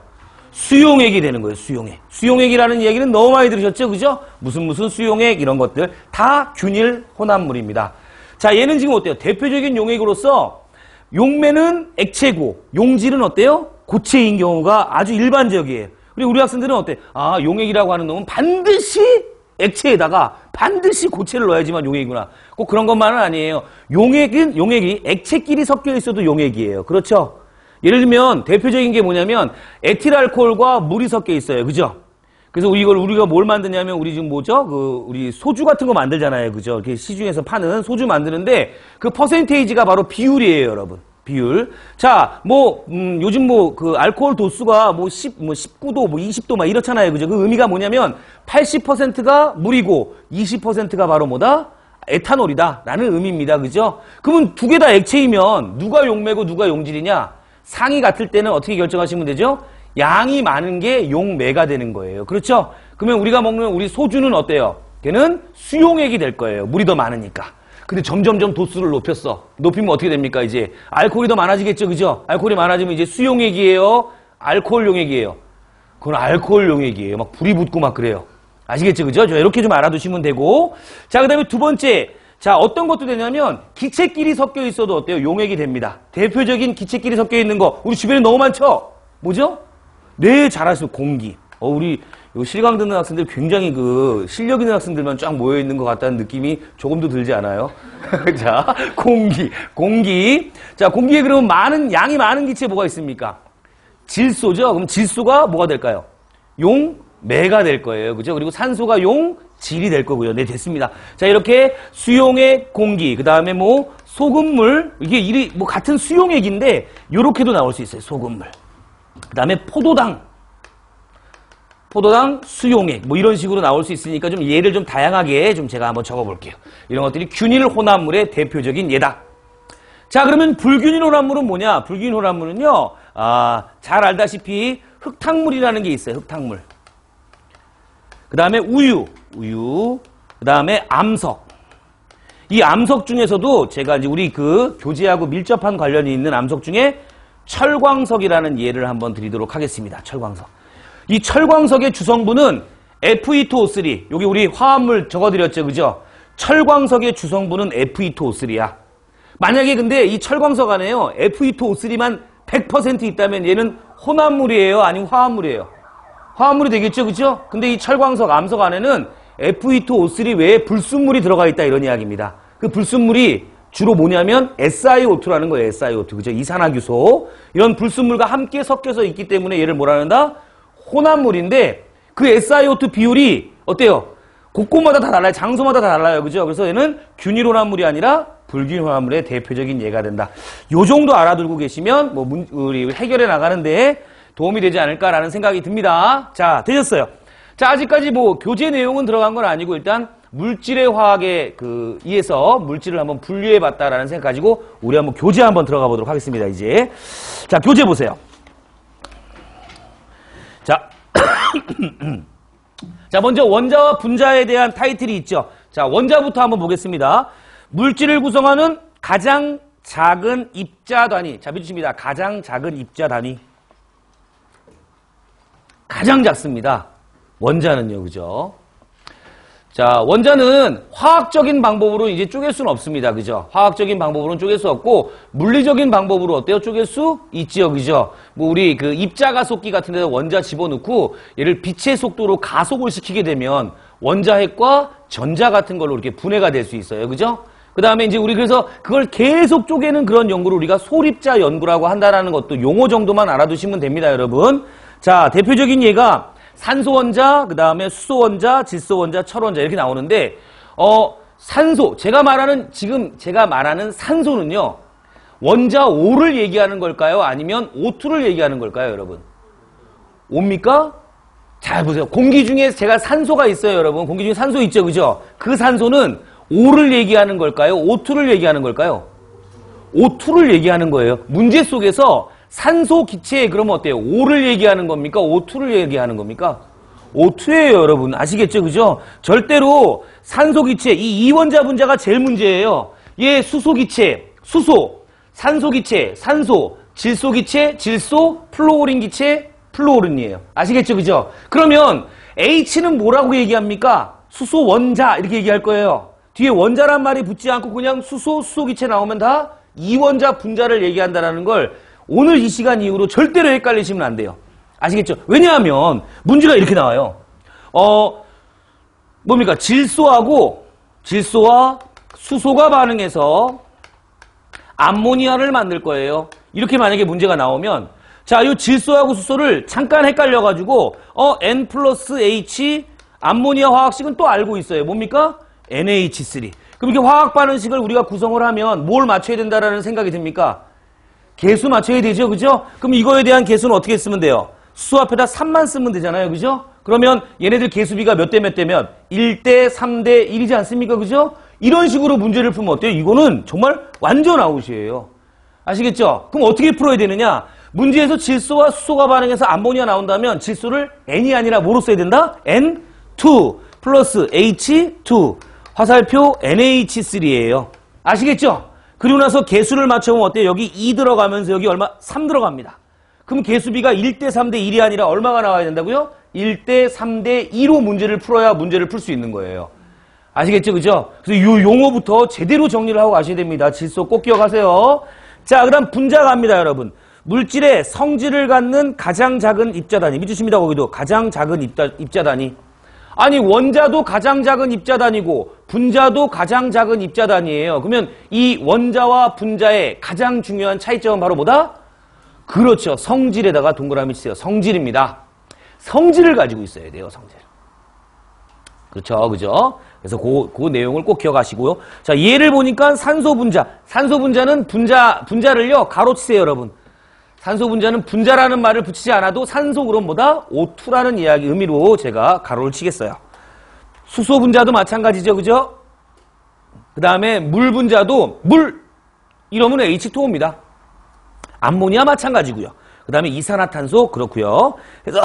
수용액이 되는 거예요, 수용액. 수용액이라는 얘기는 너무 많이 들으셨죠, 그죠? 무슨 수용액 이런 것들 다 균일 혼합물입니다. 자, 얘는 지금 어때요? 대표적인 용액으로서 용매는 액체고 용질은 어때요? 고체인 경우가 아주 일반적이에요. 그리고 우리 학생들은 어때? 아, 용액이라고 하는 놈은 반드시 액체에다가 반드시 고체를 넣어야지만 용액이구나. 꼭 그런 것만은 아니에요. 용액이 액체끼리 섞여 있어도 용액이에요. 그렇죠? 예를 들면 대표적인 게 뭐냐면 에틸알코올과 물이 섞여 있어요. 그죠? 그래서 우리가 뭘 만드냐면 우리 지금 뭐죠? 우리 소주 같은 거 만들잖아요. 그죠? 이렇게 시중에서 파는 소주 만드는데 그 퍼센테이지가 바로 비율이에요, 여러분. 비율. 자, 요즘 알코올 도수가 19도, 20도 막 이렇잖아요. 그죠? 그 의미가 뭐냐면 80%가 물이고 20%가 바로 뭐다? 에탄올이다. 라는 의미입니다. 그죠? 그러면 두 개 다 액체이면 누가 용매고 누가 용질이냐? 상이 같을 때는 어떻게 결정하시면 되죠? 양이 많은 게 용매가 되는 거예요. 그렇죠? 그러면 우리가 먹는 우리 소주는 어때요? 걔는 수용액이 될 거예요. 물이 더 많으니까. 근데 점점점 도수를 높였어. 높이면 어떻게 됩니까? 이제 알코올이 더 많아지겠죠, 그죠? 알코올이 많아지면 이제 수용액이에요, 알코올 용액이에요. 그건 알코올 용액이에요. 막 불이 붙고 막 그래요. 아시겠죠, 그죠? 이렇게 좀 알아두시면 되고. 자, 그다음에 두 번째. 자, 어떤 것도 되냐면 기체끼리 섞여 있어도 어때요? 용액이 됩니다. 대표적인 기체끼리 섞여 있는 거 우리 주변에 너무 많죠? 뭐죠? 네, 잘하시죠. 공기. 우리 실강 듣는 학생들 굉장히 실력 있는 학생들만 쫙 모여 있는 것 같다는 느낌이 조금도 들지 않아요? 자, 공기. 자, 공기에 그러면 양이 많은 기체 뭐가 있습니까? 질소죠? 그럼 질소가 뭐가 될까요? 용매가 될 거예요. 그죠? 그리고 산소가 용질이 될 거고요. 네, 됐습니다. 자, 이렇게 수용액, 공기, 그 다음에 소금물, 이게 같은 수용액인데, 요렇게도 나올 수 있어요. 소금물. 그 다음에 포도당, 수용액, 이런 식으로 나올 수 있으니까 좀 예를 좀 다양하게 좀 제가 한번 적어볼게요. 이런 것들이 균일 혼합물의 대표적인 예다. 자, 그러면 불균일 혼합물은 뭐냐? 불균일 혼합물은요, 잘 알다시피 흙탕물이라는 게 있어요. 흙탕물. 그 다음에 우유, 그 다음에 암석. 이 암석 중에서도 제가 이제 우리 교재하고 밀접한 관련이 있는 암석 중에 철광석이라는 예를 한번 드리도록 하겠습니다. 철광석. 이 철광석의 주성분은 Fe2O3. 여기 우리 화합물 적어드렸죠, 그죠? 철광석의 주성분은 Fe2O3야. 만약에 근데 이 철광석 안에요, Fe2O3만 100% 있다면 얘는 혼합물이에요? 아니면 화합물이에요? 화합물이 되겠죠, 그죠? 근데 이 철광석, 암석 안에는 Fe2O3 외에 불순물이 들어가 있다, 이런 이야기입니다. 그 불순물이 주로 뭐냐면 SiO2라는 거예요. SiO2. 그죠? 이산화규소. 이런 불순물과 함께 섞여서 있기 때문에 얘를 뭐라 한다? 혼합물인데 그 SiO2 비율이 어때요? 곳곳마다 다 달라요. 장소마다 다 달라요. 그죠? 그래서 얘는 균일 혼합물이 아니라 불균일 혼합물의 대표적인 예가 된다. 요 정도 알아두고 계시면 우리 해결해 나가는데 도움이 되지 않을까라는 생각이 듭니다. 자, 되셨어요. 자, 아직까지 교재 내용은 들어간 건 아니고 일단 물질의 화학에 의해서 물질을 한번 분류해 봤다라는 생각 가지고 우리 한번 교재 한번 들어가 보도록 하겠습니다, 이제. 자, 교재 보세요. 자, 자, 먼저 원자와 분자에 대한 타이틀이 있죠. 자, 원자부터 한번 보겠습니다. 물질을 구성하는 가장 작은 입자 단위. 자, 믿으십니다. 가장 작은 입자 단위. 가장 작습니다. 원자는요, 그죠? 자, 원자는 화학적인 방법으로 이제 쪼갤 수는 없습니다. 그죠? 화학적인 방법으로는 쪼갤 수 없고, 물리적인 방법으로 어때요? 쪼갤 수 있지요. 그죠? 우리 입자가속기 같은 데다 원자 집어넣고, 얘를 빛의 속도로 가속을 시키게 되면, 원자핵과 전자 같은 걸로 이렇게 분해가 될 수 있어요. 그죠? 그 다음에 이제 우리 그래서 그걸 계속 쪼개는 그런 연구를 우리가 소립자 연구라고 한다라는 것도 용어 정도만 알아두시면 됩니다, 여러분. 자, 대표적인 예가 산소 원자, 그 다음에 수소 원자, 질소 원자, 철 원자 이렇게 나오는데, 산소, 지금 제가 말하는 산소는요, 원자 O를 얘기하는 걸까요? 아니면 O2를 얘기하는 걸까요, 여러분? O입니까? 잘 보세요. 공기 중에 제가 산소가 있어요, 여러분. 공기 중에 산소 있죠, 그죠? 그 산소는 O를 얘기하는 걸까요? O2를 얘기하는 걸까요? O2를 얘기하는 거예요. 문제 속에서 산소 기체 그러면 어때요? O를 얘기하는 겁니까? O2를 얘기하는 겁니까? O2예요, 여러분. 아시겠죠? 그죠? 절대로 산소 기체, 이 이원자 분자가 제일 문제예요. 얘 수소 기체, 수소, 산소 기체, 산소, 질소 기체, 질소, 플루오린 기체, 플루오린이에요. 아시겠죠? 그죠? 그러면 H는 뭐라고 얘기합니까? 수소 원자 이렇게 얘기할 거예요. 뒤에 원자란 말이 붙지 않고 그냥 수소, 수소 기체 나오면 다 이원자 분자를 얘기한다는 걸 오늘 이 시간 이후로 절대로 헷갈리시면 안 돼요. 아시겠죠? 왜냐하면 문제가 이렇게 나와요. 뭡니까? 질소와 수소가 반응해서 암모니아를 만들 거예요. 이렇게 만약에 문제가 나오면 자, 이 질소하고 수소를 잠깐 헷갈려가지고 N 플러스 H 암모니아 화학식은 또 알고 있어요. 뭡니까? NH3. 그럼 이렇게 화학 반응식을 우리가 구성을 하면 뭘 맞춰야 된다라는 생각이 듭니까? 개수 맞춰야 되죠. 그죠? 그럼 이거에 대한 개수는 어떻게 쓰면 돼요? 수소 앞에다 3만 쓰면 되잖아요. 그죠? 그러면 얘네들 개수비가 몇 대 몇 대면 1대 3대 1이지 않습니까? 그죠? 이런 식으로 문제를 풀면 어때요? 이거는 정말 완전 아웃이에요. 아시겠죠? 그럼 어떻게 풀어야 되느냐? 문제에서 질소와 수소가 반응해서 암모니아 나온다면 질소를 N이 아니라 뭐로 써야 된다? N2 플러스 H2 화살표 NH3예요. 아시겠죠? 그리고 나서 개수를 맞춰보면 어때요? 여기 2 들어가면서 여기 얼마? 3 들어갑니다. 그럼 개수비가 1대 3대 1이 아니라 얼마가 나와야 된다고요? 1대 3대 2로 문제를 풀어야 문제를 풀 수 있는 거예요. 아시겠죠? 그죠? 그래서 이 용어부터 제대로 정리를 하고 가셔야 됩니다. 질소 꼭 기억하세요. 자, 그다음 분자 갑니다, 여러분. 물질의 성질을 갖는 가장 작은 입자단위. 믿으십니다, 거기도. 가장 작은 입자단위. 아니, 원자도 가장 작은 입자단위고 분자도 가장 작은 입자단위예요. 그러면 이 원자와 분자의 가장 중요한 차이점은 바로 뭐다? 그렇죠. 성질에다가 동그라미 치세요. 성질입니다. 성질을 가지고 있어야 돼요, 성질. 그렇죠, 그죠? 그래서 그 내용을 꼭 기억하시고요. 자, 얘를 보니까 산소 분자. 산소 분자는 분자를요, 가로 치세요, 여러분. 산소 분자는 분자라는 말을 붙이지 않아도 산소 그럼 뭐다? O2라는 이야기 의미로 제가 가로를 치겠어요. 수소 분자도 마찬가지죠, 그죠? 그 다음에 물 분자도 물 이러면 H2O입니다. 암모니아 마찬가지고요. 그 다음에 이산화탄소 그렇고요. 그래서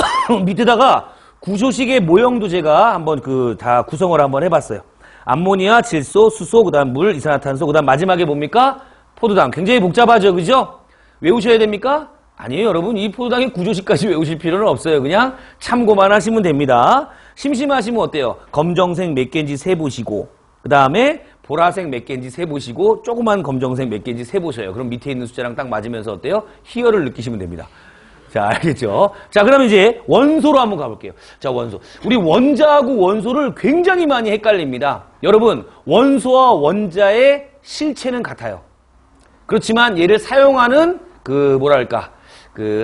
밑에다가 구조식의 모형도 제가 한번 다 구성을 한번 해봤어요. 암모니아, 질소, 수소, 그 다음 물, 이산화탄소, 그 다음 마지막에 뭡니까? 포도당. 굉장히 복잡하죠, 그죠? 외우셔야 됩니까? 아니에요, 여러분. 이 포도당의 구조식까지 외우실 필요는 없어요. 그냥 참고만 하시면 됩니다. 심심하시면 어때요? 검정색 몇 개인지 세보시고, 그 다음에 보라색 몇 개인지 세보시고, 조그만 검정색 몇 개인지 세보셔요. 그럼 밑에 있는 숫자랑 딱 맞으면서 어때요? 희열을 느끼시면 됩니다. 자, 알겠죠? 자, 그럼 이제 원소로 한번 가볼게요. 자, 원소. 우리 원자하고 원소를 굉장히 많이 헷갈립니다. 여러분, 원소와 원자의 실체는 같아요. 그렇지만 얘를 사용하는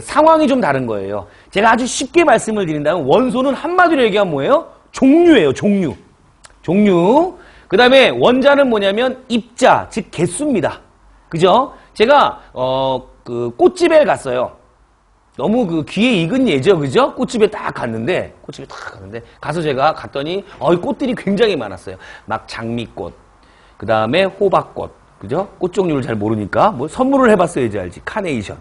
상황이 좀 다른 거예요. 제가 아주 쉽게 말씀을 드린다면 원소는 한마디로 얘기하면 뭐예요? 종류예요, 종류. 그 다음에 원자는 뭐냐면 입자, 즉 개수입니다. 그죠? 제가 꽃집에 갔어요. 너무 귀에 익은 예죠, 그죠? 꽃집에 딱 갔는데 가서 제가 갔더니 꽃들이 굉장히 많았어요. 막 장미꽃, 그 다음에 호박꽃, 그죠? 꽃 종류를 잘 모르니까 뭐 선물을 해봤어야지 알지. 카네이션,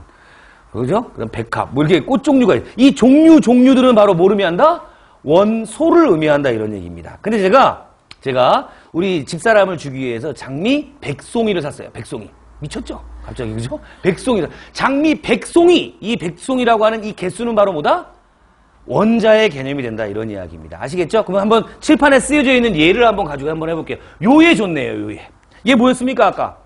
그죠? 그다음 백합, 뭐 이렇게 꽃 종류가 이 종류들은 바로 뭘 의미한다? 원소를 의미한다 이런 얘기입니다. 근데 제가 우리 집사람을 주기 위해서 장미 백송이를 샀어요. 백송이. 미쳤죠? 갑자기, 그죠? 백송이. 장미 백송이. 이 백송이라고 하는 이 개수는 바로 뭐다? 원자의 개념이 된다. 이런 이야기입니다. 아시겠죠? 그럼 한번 칠판에 쓰여져 있는 예를 한번 가지고 한번 해볼게요. 요예 좋네요, 요예. 얘 뭐였습니까, 아까?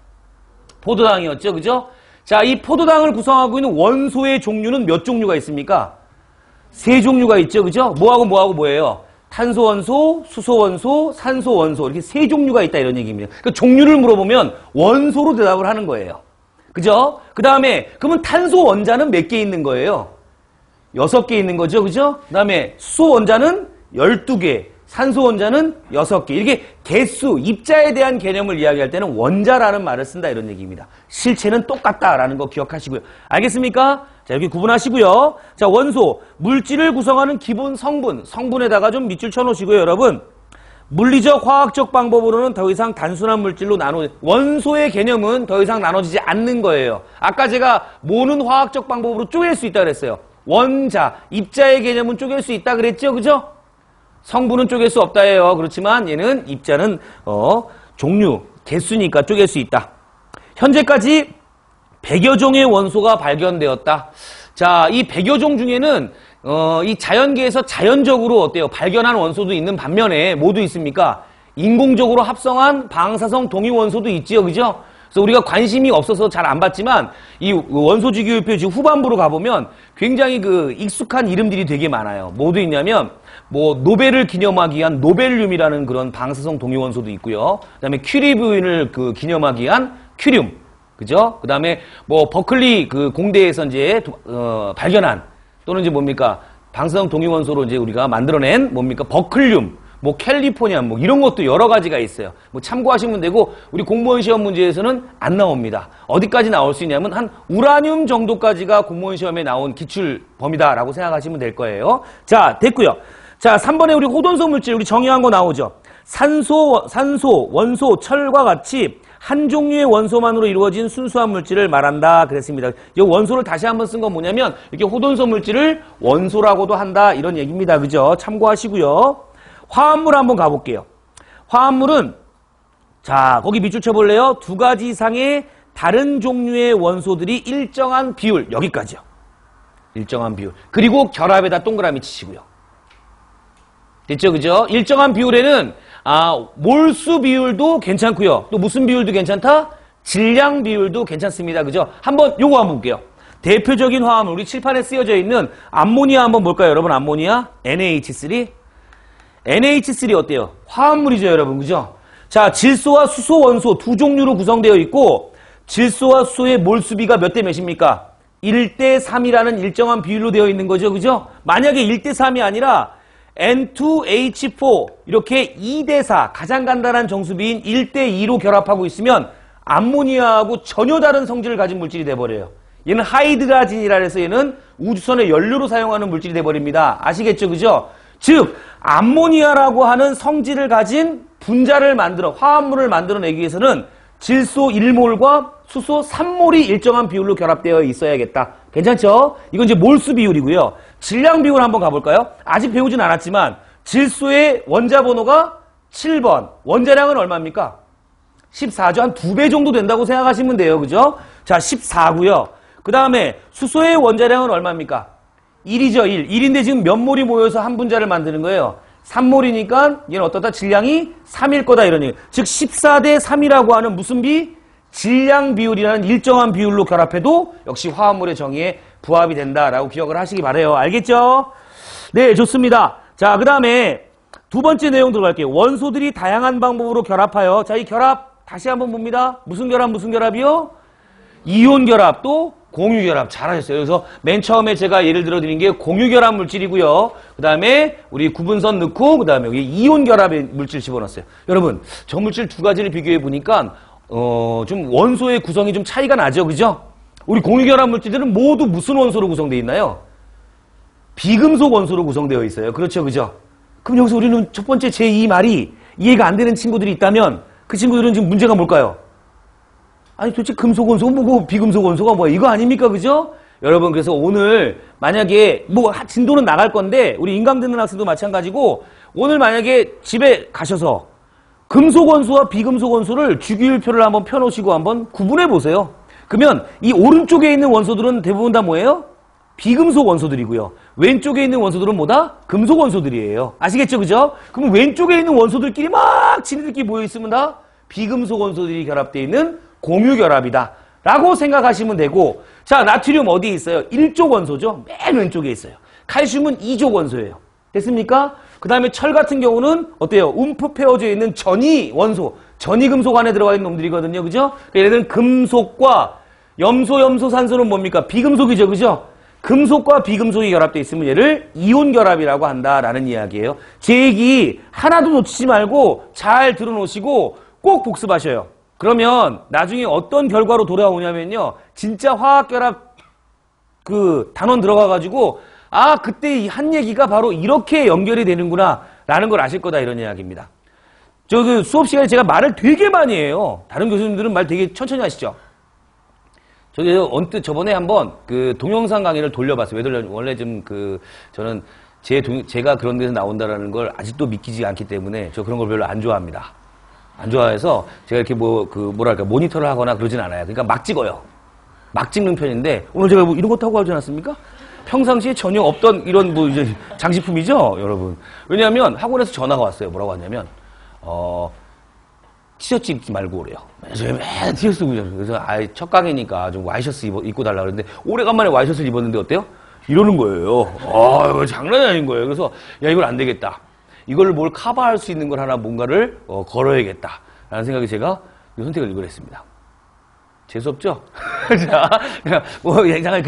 포도당이었죠, 그죠? 자, 이 포도당을 구성하고 있는 원소의 종류는 몇 종류가 있습니까? 3종류가 있죠, 그죠? 뭐하고 뭐예요? 탄소원소, 수소원소, 산소원소 이렇게 3종류가 있다 이런 얘기입니다. 그러니까 종류를 물어보면 원소로 대답을 하는 거예요. 그죠? 그 다음에 그러면 탄소 원자는 몇 개 있는 거예요? 6개 있는 거죠, 그죠? 그 다음에 수소 원자는 12개, 산소 원자는 6개. 이렇게 개수, 입자에 대한 개념을 이야기할 때는 원자라는 말을 쓴다 이런 얘기입니다. 실체는 똑같다라는 거 기억하시고요. 알겠습니까? 자, 이렇게 구분하시고요. 자, 원소, 물질을 구성하는 기본 성분, 성분에다가 좀 밑줄 쳐놓으시고요, 여러분. 물리적, 화학적 방법으로는 더 이상 단순한 물질로 원소의 개념은 더 이상 나눠지지 않는 거예요. 아까 제가 모는 화학적 방법으로 쪼갤 수 있다 그랬어요. 원자, 입자의 개념은 쪼갤 수 있다 그랬죠, 그죠? 성분은 쪼갤 수 없다예요. 그렇지만 얘는 입자는 종류, 개수니까 쪼갤 수 있다. 현재까지 100여 종의 원소가 발견되었다. 자, 이 100여 종 중에는 이 자연계에서 자연적으로 어때요? 발견한 원소도 있는 반면에 뭐도 있습니까? 인공적으로 합성한 방사성 동위 원소도 있지요, 그죠? 그래서 우리가 관심이 없어서 잘 안 봤지만 이 원소지교육표 지금 후반부로 가보면 굉장히 그 익숙한 이름들이 되게 많아요. 뭐도 있냐면 뭐 노벨을 기념하기 위한 노벨륨이라는 그런 방사성 동위 원소도 있고요. 그다음에 큐리 부인을 그 기념하기 위한 큐륨, 그죠? 그다음에 뭐 버클리 그 공대에서 이제 발견한 또는 이제 뭡니까 방사성 동위 원소로 이제 우리가 만들어낸 뭡니까 버클륨, 뭐 캘리포니아 뭐 이런 것도 여러 가지가 있어요. 뭐 참고하시면 되고 우리 공무원 시험 문제에서는 안 나옵니다. 어디까지 나올 수 있냐면 한 우라늄 정도까지가 공무원 시험에 나온 기출 범위다라고 생각하시면 될 거예요. 자, 됐고요. 자, 3번에 우리 호돈소 물질 우리 정의한 거 나오죠. 산소, 원소, 철과 같이 한 종류의 원소만으로 이루어진 순수한 물질을 말한다 그랬습니다. 이 원소를 다시 한번 쓴 건 뭐냐면 이렇게 호돈소 물질을 원소라고도 한다 이런 얘기입니다. 그죠? 참고하시고요. 화합물 한번 가볼게요. 화합물은 자 거기 밑줄 쳐볼래요? 두 가지 이상의 다른 종류의 원소들이 일정한 비율 여기까지요. 일정한 비율. 그리고 결합에다 동그라미 치시고요. 됐죠? 그죠? 일정한 비율에는 몰수 비율도 괜찮고요. 또 무슨 비율도 괜찮다? 질량 비율도 괜찮습니다. 그죠? 한번 요거 한번 볼게요. 대표적인 화합물 우리 칠판에 쓰여져 있는 암모니아 한번 볼까요? 여러분 암모니아 NH3 NH3 어때요? 화합물이죠, 여러분. 그죠? 자, 질소와 수소 원소 두 종류로 구성되어 있고 질소와 수소의 몰수비가 몇 대 몇입니까? 1대 3이라는 일정한 비율로 되어 있는 거죠. 그죠? 만약에 1대 3이 아니라 N2H4 이렇게 2대 4 가장 간단한 정수비인 1대 2로 결합하고 있으면 암모니아하고 전혀 다른 성질을 가진 물질이 돼버려요. 얘는 하이드라진이라 해서 얘는 우주선의 연료로 사용하는 물질이 돼버립니다. 아시겠죠? 그죠? 즉 암모니아라고 하는 성질을 가진 분자를 만들어 화합물을 만들어내기 위해서는 질소 1몰과 수소 3몰이 일정한 비율로 결합되어 있어야겠다. 괜찮죠? 이건 이제 몰수 비율이고요. 질량 비율 한번 가볼까요? 아직 배우진 않았지만 질소의 원자 번호가 7번. 원자량은 얼마입니까? 14죠. 한 2배 정도 된다고 생각하시면 돼요. 그죠? 자, 14고요. 그 다음에 수소의 원자량은 얼마입니까? 1이죠. 1. 1인데 지금 몇 몰이 모여서 한 분자를 만드는 거예요. 3몰이니까 얘는 어떻다? 질량이 3일 거다 이런 얘기. 즉 14대 3이라고 하는 무슨 비? 질량 비율이라는 일정한 비율로 결합해도 역시 화합물의 정의에 부합이 된다라고 기억을 하시기 바라요. 알겠죠? 네, 좋습니다. 자, 그 다음에 두 번째 내용 들어갈게요. 원소들이 다양한 방법으로 결합하여 자, 이 결합 다시 한번 봅니다. 무슨 결합, 무슨 결합이요? 이온 결합 또 공유결합 잘하셨어요. 그래서 맨 처음에 제가 예를 들어 드린 게 공유결합 물질이고요. 그 다음에 우리 구분선 넣고 그 다음에 여기 이온결합의 물질 집어넣었어요. 여러분 저 물질 두 가지를 비교해 보니까 좀 원소의 구성이 좀 차이가 나죠. 그죠? 우리 공유결합 물질들은 모두 무슨 원소로 구성되어 있나요? 비금속 원소로 구성되어 있어요. 그렇죠. 그죠? 그럼 여기서 우리는 첫 번째 제2 말이 이해가 안 되는 친구들이 있다면 그 친구들은 지금 문제가 뭘까요? 아니 도대체 금속 원소가 뭐고 비금속 원소가 뭐야 이거 아닙니까? 그죠? 여러분 그래서 오늘 만약에 뭐 진도는 나갈 건데 우리 인강 듣는 학생도 마찬가지고 오늘 만약에 집에 가셔서 금속 원소와 비금속 원소를 주기율표를 한번 펴놓으시고 한번 구분해 보세요. 그러면 이 오른쪽에 있는 원소들은 대부분 다 뭐예요? 비금속 원소들이고요. 왼쪽에 있는 원소들은 뭐다? 금속 원소들이에요. 아시겠죠? 그죠? 그럼 왼쪽에 있는 원소들끼리 막 지네들끼리 모여있으면 다 비금속 원소들이 결합되어 있는 공유결합이다 라고 생각하시면 되고 자 나트륨 어디에 있어요? 1족 원소죠. 맨 왼쪽에 있어요. 칼슘은 2족 원소예요. 됐습니까? 그 다음에 철 같은 경우는 어때요? 움푹 패어져 있는 전이 원소 전이금속 안에 들어가 있는 놈들이거든요. 그죠? 얘네들은 금속과 염소, 산소는 뭡니까? 비금속이죠. 그죠? 금속과 비금속이 결합되어 있으면 얘를 이온결합이라고 한다라는 이야기예요. 제 얘기 하나도 놓치지 말고 잘 들어놓으시고 꼭 복습하셔요. 그러면 나중에 어떤 결과로 돌아오냐면요. 진짜 화학결합 그 단원 들어가가지고 아 그때 이 한 얘기가 바로 이렇게 연결이 되는구나 라는 걸 아실 거다 이런 이야기입니다. 저 그 수업 시간에 제가 말을 되게 많이 해요. 다른 교수님들은 말 되게 천천히 하시죠. 저기 언뜻 저번에 한번 그 동영상 강의를 돌려봤어요. 왜 돌려? 원래 좀 저는 제가 그런 데서 나온다라는 걸 아직도 믿기지 않기 때문에 저 그런 걸 별로 안 좋아합니다. 안 좋아해서 제가 이렇게 뭐랄까 모니터를 하거나 그러진 않아요. 그러니까 막 찍어요. 막 찍는 편인데 오늘 제가 뭐 이런 거 타고 가지 않았습니까? 평상시에 전혀 없던 이런 뭐 이제 장식품이죠, 여러분. 왜냐하면 학원에서 전화가 왔어요. 뭐라고 하냐면 티셔츠 입지 말고 오래요. 제가 맨 티셔츠 입고 있잖아요. 그래서 첫 강의니까 좀 와이셔츠 입고 달라 그랬는데 오래간만에 와이셔츠를 입었는데 어때요? 이러는 거예요. 이거 장난이 아닌 거예요. 그래서 야 이걸 안 되겠다. 이걸 뭘 커버할 수 있는 걸 하나 뭔가를 걸어야겠다. 라는 생각에 제가 이 선택을 이걸 했습니다. 재수없죠? 자, 잠깐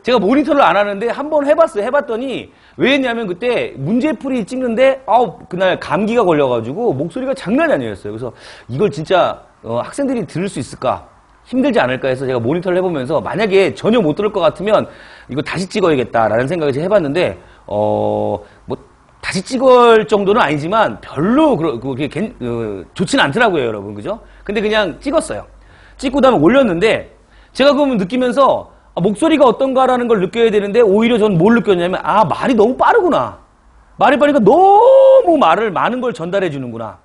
제가 모니터를 안 하는데 한번 해봤어요. 해봤더니 왜 했냐면 그때 문제풀이 찍는데 그날 감기가 걸려가지고 목소리가 장난이 아니었어요. 그래서 이걸 진짜 학생들이 들을 수 있을까? 힘들지 않을까 해서 제가 모니터를 해보면서 만약에 전혀 못 들을 것 같으면 이거 다시 찍어야겠다라는 생각을 제가 해봤는데 다시 찍을 정도는 아니지만 별로 그렇게 좋지는 않더라고요, 여러분. 그죠? 근데 그냥 찍었어요. 찍고 다음에 올렸는데 제가 그러면 느끼면서 목소리가 어떤가라는 걸 느껴야 되는데 오히려 전 뭘 느꼈냐면 말이 너무 빠르구나. 말이 빠르니까 너무 많은 걸 전달해 주는구나.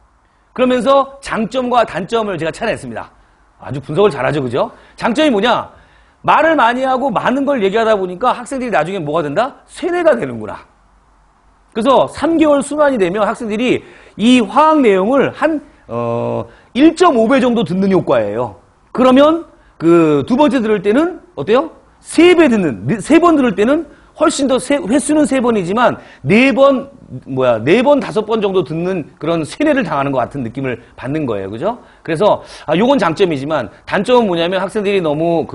그러면서 장점과 단점을 제가 찾아냈습니다. 아주 분석을 잘하죠, 그죠? 장점이 뭐냐? 말을 많이 하고 많은 걸 얘기하다 보니까 학생들이 나중에 뭐가 된다? 세뇌가 되는구나. 그래서 3개월 순환이 되면 학생들이 이 화학 내용을 한 1.5배 정도 듣는 효과예요. 그러면 두 번째 들을 때는 어때요? 3번 들을 때는 훨씬 더 횟수는 3번이지만 4번, 5번 정도 듣는 그런 세뇌를 당하는 것 같은 느낌을 받는 거예요. 그죠? 그래서, 요건 장점이지만, 단점은 뭐냐면 학생들이 너무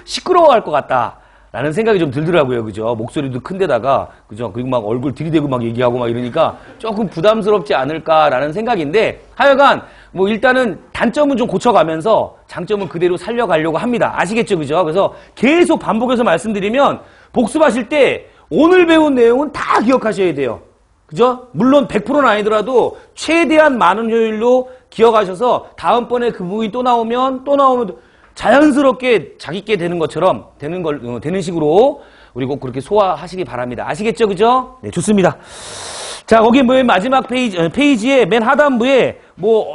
시끄러워할 것 같다. 라는 생각이 좀 들더라고요. 그죠? 목소리도 큰데다가, 그죠? 그리고 막 얼굴 들이대고 막 얘기하고 막 이러니까 조금 부담스럽지 않을까라는 생각인데, 하여간, 일단은 단점은 좀 고쳐가면서 장점은 그대로 살려가려고 합니다. 아시겠죠? 그죠? 그래서 계속 반복해서 말씀드리면, 복습하실 때 오늘 배운 내용은 다 기억하셔야 돼요. 그죠? 물론 100%는 아니더라도 최대한 많은 효율로 기억하셔서 다음번에 그 부분이 또 나오면 자연스럽게 자기께 되는 것처럼 되는 식으로 우리 꼭 그렇게 소화하시기 바랍니다. 아시겠죠? 그죠? 네, 좋습니다. 자, 거기 맨 마지막 페이지에 맨 하단부에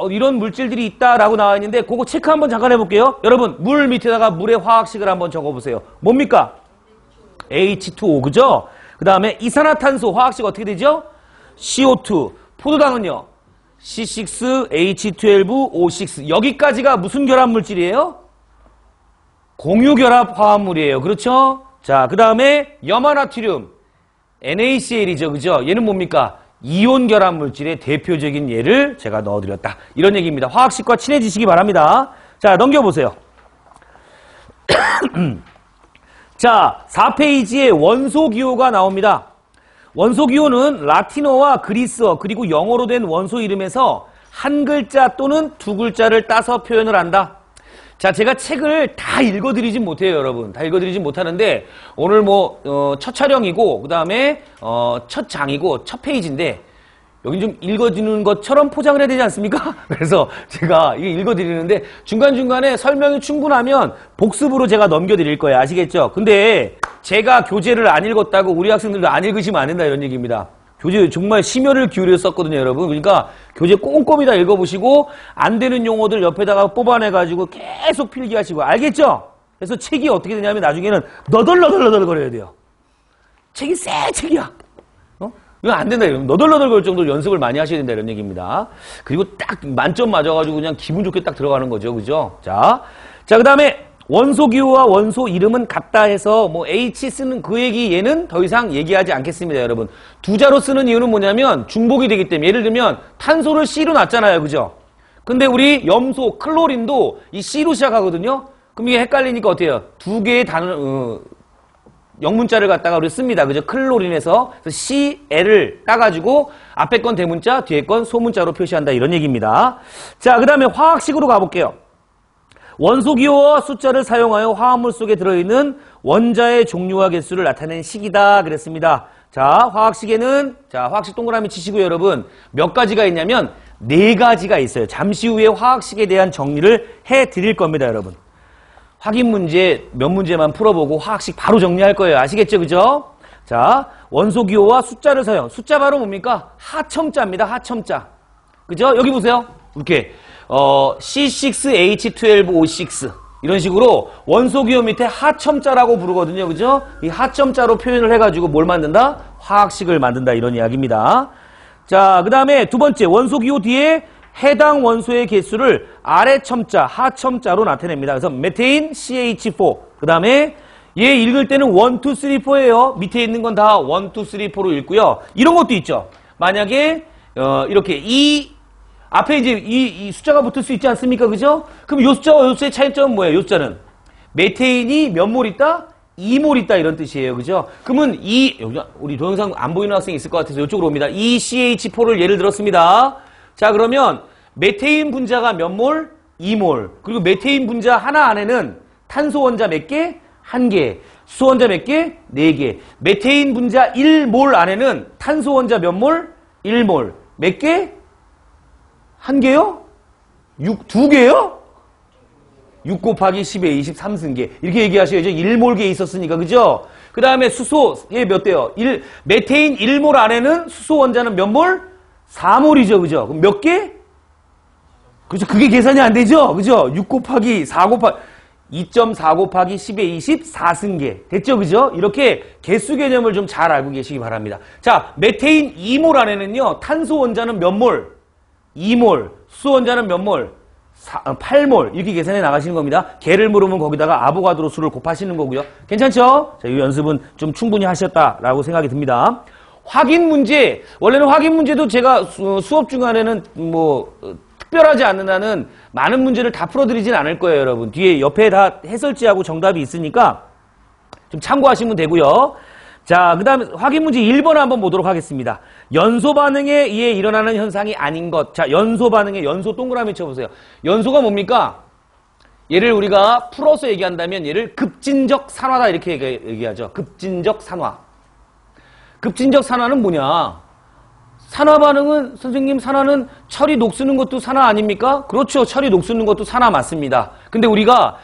이런 물질들이 있다라고 나와 있는데 그거 체크 한번 잠깐 해볼게요. 여러분, 물 밑에다가 물의 화학식을 한번 적어보세요. 뭡니까? H2O, 그죠? 그 다음에 이산화탄소 화학식 어떻게 되죠? CO2. 포도당은요? C6H12O6. 여기까지가 무슨 결합 물질이에요? 공유결합 화합물이에요. 그렇죠? 자, 그 다음에 염화나트륨 NaCl이죠. 그죠? 얘는 뭡니까? 이온 결합 물질의 대표적인 예를 제가 넣어드렸다. 이런 얘기입니다. 화학식과 친해지시기 바랍니다. 자, 넘겨보세요. 자, 4페이지에 원소기호가 나옵니다. 원소기호는 라틴어와 그리스어 그리고 영어로 된 원소 이름에서 한 글자 또는 두 글자를 따서 표현을 한다. 자, 제가 책을 다 읽어드리진 못해요, 여러분. 다 읽어드리진 못하는데 오늘 첫 촬영이고 그 다음에 첫 장이고 첫 페이지인데 여기 좀 읽어주는 것처럼 포장을 해야 되지 않습니까? 그래서 제가 이게 읽어드리는데 중간중간에 설명이 충분하면 복습으로 제가 넘겨드릴 거예요. 아시겠죠? 근데 제가 교재를 안 읽었다고 우리 학생들도 안 읽으시면 안 된다 이런 얘기입니다. 교재 정말 심혈을 기울여서 썼거든요, 여러분. 그러니까 교재 꼼꼼히 다 읽어보시고 안 되는 용어들 옆에다가 뽑아내가지고 계속 필기하시고 알겠죠? 그래서 책이 어떻게 되냐면 나중에는 너덜너덜 거려야 돼요. 책이 새 책이야. 이거 안 된다. 너덜너덜 걸 정도로 연습을 많이 하셔야 된다. 이런 얘기입니다. 그리고 딱 만점 맞아가지고 그냥 기분 좋게 딱 들어가는 거죠. 그죠? 자, 그 다음에 원소기호와 원소 이름은 같다 해서 H 쓰는 그 얘기 얘는 더 이상 얘기하지 않겠습니다. 여러분. 두 자로 쓰는 이유는 뭐냐면 중복이 되기 때문에 예를 들면 탄소를 C로 놨잖아요. 그죠? 근데 우리 염소, 클로린도 이 C로 시작하거든요. 그럼 이게 헷갈리니까 어때요? 두 개의 단어, 영문자를 갖다가 우리 씁니다. 그죠? 클로린에서 CL을 따가지고 앞에 건 대문자, 뒤에 건 소문자로 표시한다. 이런 얘기입니다. 자, 그 다음에 화학식으로 가볼게요. 원소기호와 숫자를 사용하여 화합물 속에 들어있는 원자의 종류와 개수를 나타낸 식이다. 그랬습니다. 자, 화학식에는, 화학식 동그라미 치시고요, 여러분. 몇 가지가 있냐면, 네 가지가 있어요. 잠시 후에 화학식에 대한 정리를 해드릴 겁니다, 여러분. 확인 문제 몇 문제만 풀어보고 화학식 바로 정리할 거예요. 아시겠죠? 그죠? 자, 원소기호와 숫자를 사용. 숫자 바로 뭡니까? 하첨자입니다. 하첨자. 그죠? 여기 보세요. 이렇게 C6H12O6 이런 식으로 원소기호 밑에 하첨자라고 부르거든요. 그죠? 이 하첨자로 표현을 해가지고 뭘 만든다? 화학식을 만든다. 이런 이야기입니다. 자, 그 다음에 두 번째 원소기호 뒤에 해당 원소의 개수를 아래 첨자, 하첨자로 나타냅니다. 그래서 메테인 CH4. 그 다음에 얘 읽을 때는 1, 2, 3, 4예요. 밑에 있는 건 다 1, 2, 3, 4로 읽고요. 이런 것도 있죠. 만약에 이렇게 앞에 이제 이 숫자가 붙을 수 있지 않습니까? 그죠? 그럼 요 숫자와 요 숫자의 차이점은 뭐예요? 요 숫자는 메테인이 몇 몰 있다? 2몰 있다 이런 뜻이에요. 그죠? 그러면 여기 우리 동영상 안 보이는 학생이 있을 것 같아서 이쪽으로 옵니다. CH4를 예를 들었습니다. 자, 그러면 메테인 분자가 몇 몰? 2몰. 그리고 메테인 분자 하나 안에는 탄소 원자 몇 개? 1개. 수소 원자 몇 개? 4개. 메테인 분자 1몰 안에는 탄소 원자 몇 몰? 1몰. 몇 개? 1개요? 2개요? 6 곱하기 10에 23승계. 이렇게 얘기하셔야죠. 1몰계 있었으니까. 그죠? 그 다음에 수소, 얘 몇 대요? 메테인 1몰 안에는 수소 원자는 몇 몰? 4몰이죠. 그죠? 그럼 몇 개? 그죠? 그게 계산이 안 되죠? 그죠? 6 곱하기 4 곱하기 2.4 곱하기 10에 24승계. 됐죠? 그죠? 이렇게 개수 개념을 좀 잘 알고 계시기 바랍니다. 자, 메테인 2몰 안에는요, 탄소 원자는 몇 몰? 2몰. 수소 원자는 몇 몰? 8몰. 이렇게 계산해 나가시는 겁니다. 개를 물으면 거기다가 아보가드로 수를 곱하시는 거고요. 괜찮죠? 자, 이 연습은 좀 충분히 하셨다라고 생각이 듭니다. 확인 문제. 원래는 확인 문제도 제가 수업 중간에는 특별하지 않는 한은 많은 문제를 다 풀어드리진 않을 거예요, 여러분. 뒤에 옆에 다 해설지하고 정답이 있으니까 좀 참고하시면 되고요. 자, 그 다음에 확인 문제 1번 한번 보도록 하겠습니다. 연소 반응에 의해 일어나는 현상이 아닌 것. 자, 연소 반응에 연소 동그라미 쳐보세요. 연소가 뭡니까? 얘를 우리가 풀어서 얘기한다면 얘를 급진적 산화다 이렇게 얘기하죠. 급진적 산화. 급진적 산화는 뭐냐? 산화 반응은 선생님 산화는 철이 녹쓰는 것도 산화 아닙니까? 그렇죠. 철이 녹쓰는 것도 산화 맞습니다. 근데 우리가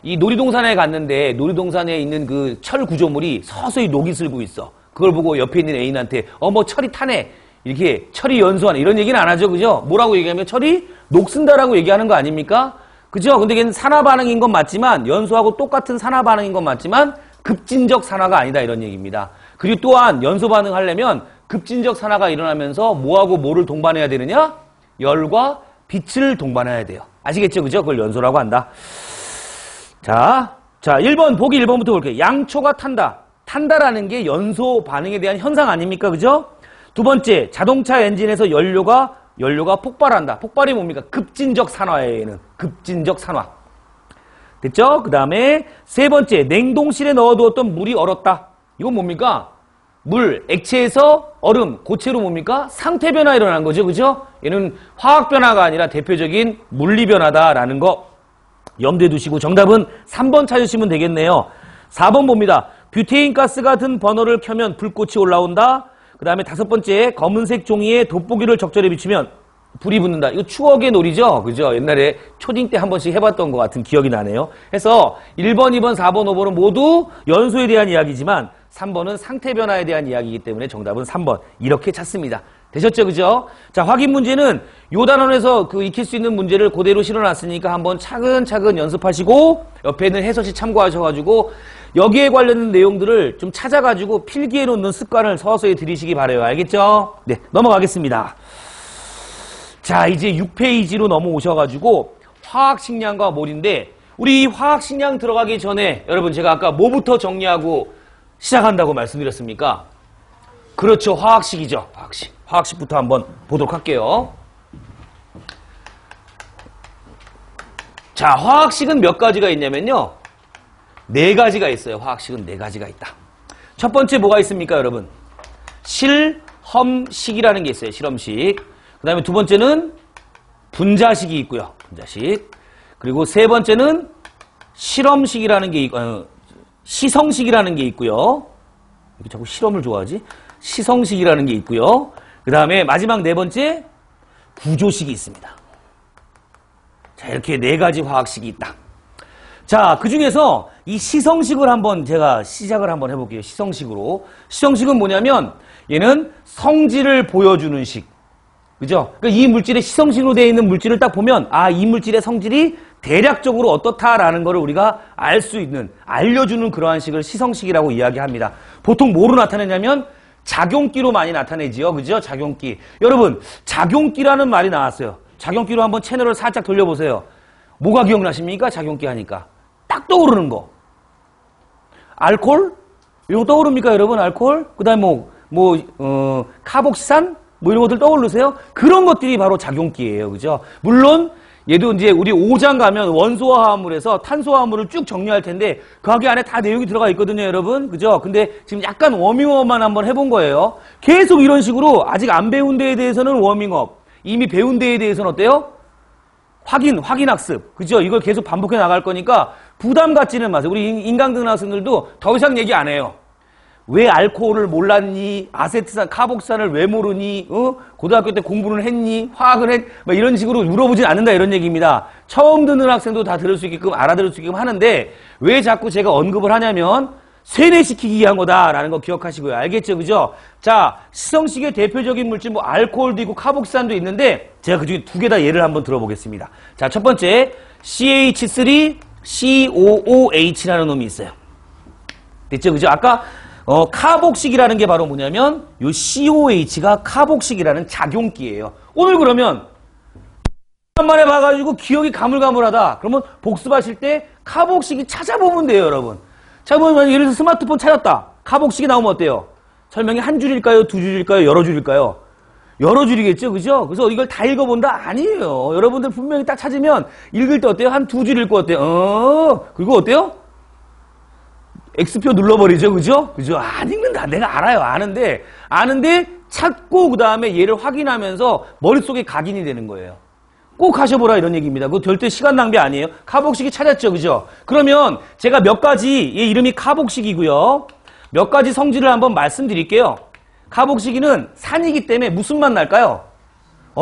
이 놀이동산에 갔는데 놀이동산에 있는 그 철 구조물이 서서히 녹이 슬고 있어. 그걸 보고 옆에 있는 애인한테 철이 타네. 이렇게 철이 연소하네. 이런 얘기는 안 하죠. 그죠? 뭐라고 얘기하면 철이 녹슨다라고 얘기하는 거 아닙니까? 그죠? 근데 걔는 산화 반응인 건 맞지만 연소하고 똑같은 산화 반응인 건 맞지만 급진적 산화가 아니다 이런 얘기입니다. 그리고 또한 연소 반응 하려면 급진적 산화가 일어나면서 뭐하고 뭐를 동반해야 되느냐? 열과 빛을 동반해야 돼요. 아시겠죠? 그죠? 그걸 연소라고 한다. 자, 1번, 보기 1번부터 볼게요. 양초가 탄다. 탄다라는 게 연소 반응에 대한 현상 아닙니까? 그죠? 두 번째, 자동차 엔진에서 연료가 폭발한다. 폭발이 뭡니까? 급진적 산화예요, 얘는. 급진적 산화. 됐죠? 그 다음에 세 번째, 냉동실에 넣어두었던 물이 얼었다. 이건 뭡니까? 물, 액체에서 얼음, 고체로 뭡니까? 상태 변화 일어난 거죠. 그죠? 얘는 화학 변화가 아니라 대표적인 물리 변화다라는 거 염두에 두시고 정답은 3번 찾으시면 되겠네요. 4번 봅니다. 뷰테인 가스가 든 버너를 켜면 불꽃이 올라온다. 그 다음에 5번째, 검은색 종이에 돋보기를 적절히 비추면 불이 붙는다. 이거 추억의 놀이죠? 그죠? 옛날에 초딩 때 한 번씩 해봤던 것 같은 기억이 나네요. 해서 1번, 2번, 4번, 5번은 모두 연소에 대한 이야기지만 3번은 상태 변화에 대한 이야기이기 때문에 정답은 3번. 이렇게 찾습니다. 되셨죠? 그죠? 자, 확인 문제는 요 단원에서 익힐 수 있는 문제를 그대로 실어놨으니까 한번 차근차근 연습하시고 옆에는 해설시 참고하셔가지고 여기에 관련된 내용들을 좀 찾아가지고 필기해 놓는 습관을 서서히 들이시기 바라요. 알겠죠? 네, 넘어가겠습니다. 자, 이제 6페이지로 넘어오셔가지고 화학식량과 몰인데 우리 화학식량 들어가기 전에 여러분 제가 아까 뭐부터 정리하고 시작한다고 말씀드렸습니까? 그렇죠. 화학식이죠. 화학식. 화학식부터 한번 보도록 할게요. 자, 화학식은 몇 가지가 있냐면요. 4가지가 있어요. 화학식은 4가지가 있다. 첫 번째 뭐가 있습니까, 여러분? 실험식이라는 게 있어요. 실험식. 그 다음에 두 번째는 분자식이 있고요. 분자식. 그리고 세 번째는 실험식이라는 게 시성식이라는 게 있고요. 이렇게 자꾸 실험을 좋아하지? 시성식이라는 게 있고요. 그 다음에 마지막 4번째 구조식이 있습니다. 자, 이렇게 네 가지 화학식이 있다. 자, 그 중에서 이 시성식을 한번 제가 시작을 한번 해볼게요. 시성식으로. 시성식은 뭐냐면 얘는 성질을 보여주는 식. 그죠? 그러니까 이 물질의 시성식으로 되어 있는 물질을 딱 보면 아, 이 물질의 성질이 대략적으로 어떻다라는 것을 우리가 알 수 있는, 알려주는 그러한 식을 시성식이라고 이야기합니다. 보통 뭐로 나타내냐면 작용기로 많이 나타내지요. 그죠? 작용기. 여러분, 작용기라는 말이 나왔어요. 작용기로 한번 채널을 살짝 돌려보세요. 뭐가 기억나십니까? 작용기 하니까. 딱 떠오르는 거. 알코올? 이거 떠오릅니까, 여러분? 알코올? 그 다음에 카복산? 뭐 이런 것들 떠오르세요? 그런 것들이 바로 작용기예요. 그죠? 물론, 얘도 이제 우리 5장 가면 원소와 화합물에서 탄소와 화합물을 쭉 정리할 텐데, 그 학기 안에 다 내용이 들어가 있거든요, 여러분. 그죠? 근데 지금 약간 워밍업만 한번 해본 거예요. 계속 이런 식으로 아직 안 배운 데에 대해서는 워밍업, 이미 배운 데에 대해서는 어때요? 확인 학습. 그죠? 이걸 계속 반복해 나갈 거니까 부담 갖지는 마세요. 우리 인강등학생들도 더 이상 얘기 안 해요. 왜 알코올을 몰랐니? 아세트산, 카복산을 왜 모르니? 고등학교 때 공부를 했니? 화학을 했? 막 이런 식으로 물어보진 않는다 이런 얘기입니다. 처음 듣는 학생도 다 들을 수 있게끔 알아들을 수 있게끔 하는데 왜 자꾸 제가 언급을 하냐면 세뇌시키기 위한 거다라는 거 기억하시고요. 알겠죠? 그죠? 자, 시성식의 대표적인 물질 뭐 알코올도 있고 카복산도 있는데 제가 그중에 두 개 다 예를 한번 들어보겠습니다. 자, 첫 번째 CH3COOH라는 놈이 있어요. 됐죠? 그죠? 아까 카복식이라는 게 바로 뭐냐면 요 COH가 카복식이라는 작용기예요. 오늘 그러면 오랜만에 봐가지고 기억이 가물가물하다. 그러면 복습하실 때 카복식이 찾아보면 돼요, 여러분. 자, 그러면 예를 들어서 스마트폰 찾았다. 카복식이 나오면 어때요? 설명이 한 줄일까요? 두 줄일까요? 여러 줄일까요? 여러 줄이겠죠, 그죠? 그래서 이걸 다 읽어본다? 아니에요. 여러분들 분명히 딱 찾으면 읽을 때 어때요? 한 두 줄 읽고 어때요? 그리고 어때요? X표 눌러버리죠, 그죠? 그죠? 안 읽는다. 내가 알아요. 아는데 찾고 그 다음에 얘를 확인하면서 머릿속에 각인이 되는 거예요. 꼭 하셔보라 이런 얘기입니다. 그거 절대 시간 낭비 아니에요. 카복식이 찾았죠, 그죠? 그러면 제가 몇 가지, 얘 이름이 카복식이고요. 몇 가지 성질을 한번 말씀드릴게요. 카복식이는 산이기 때문에 무슨 맛 날까요?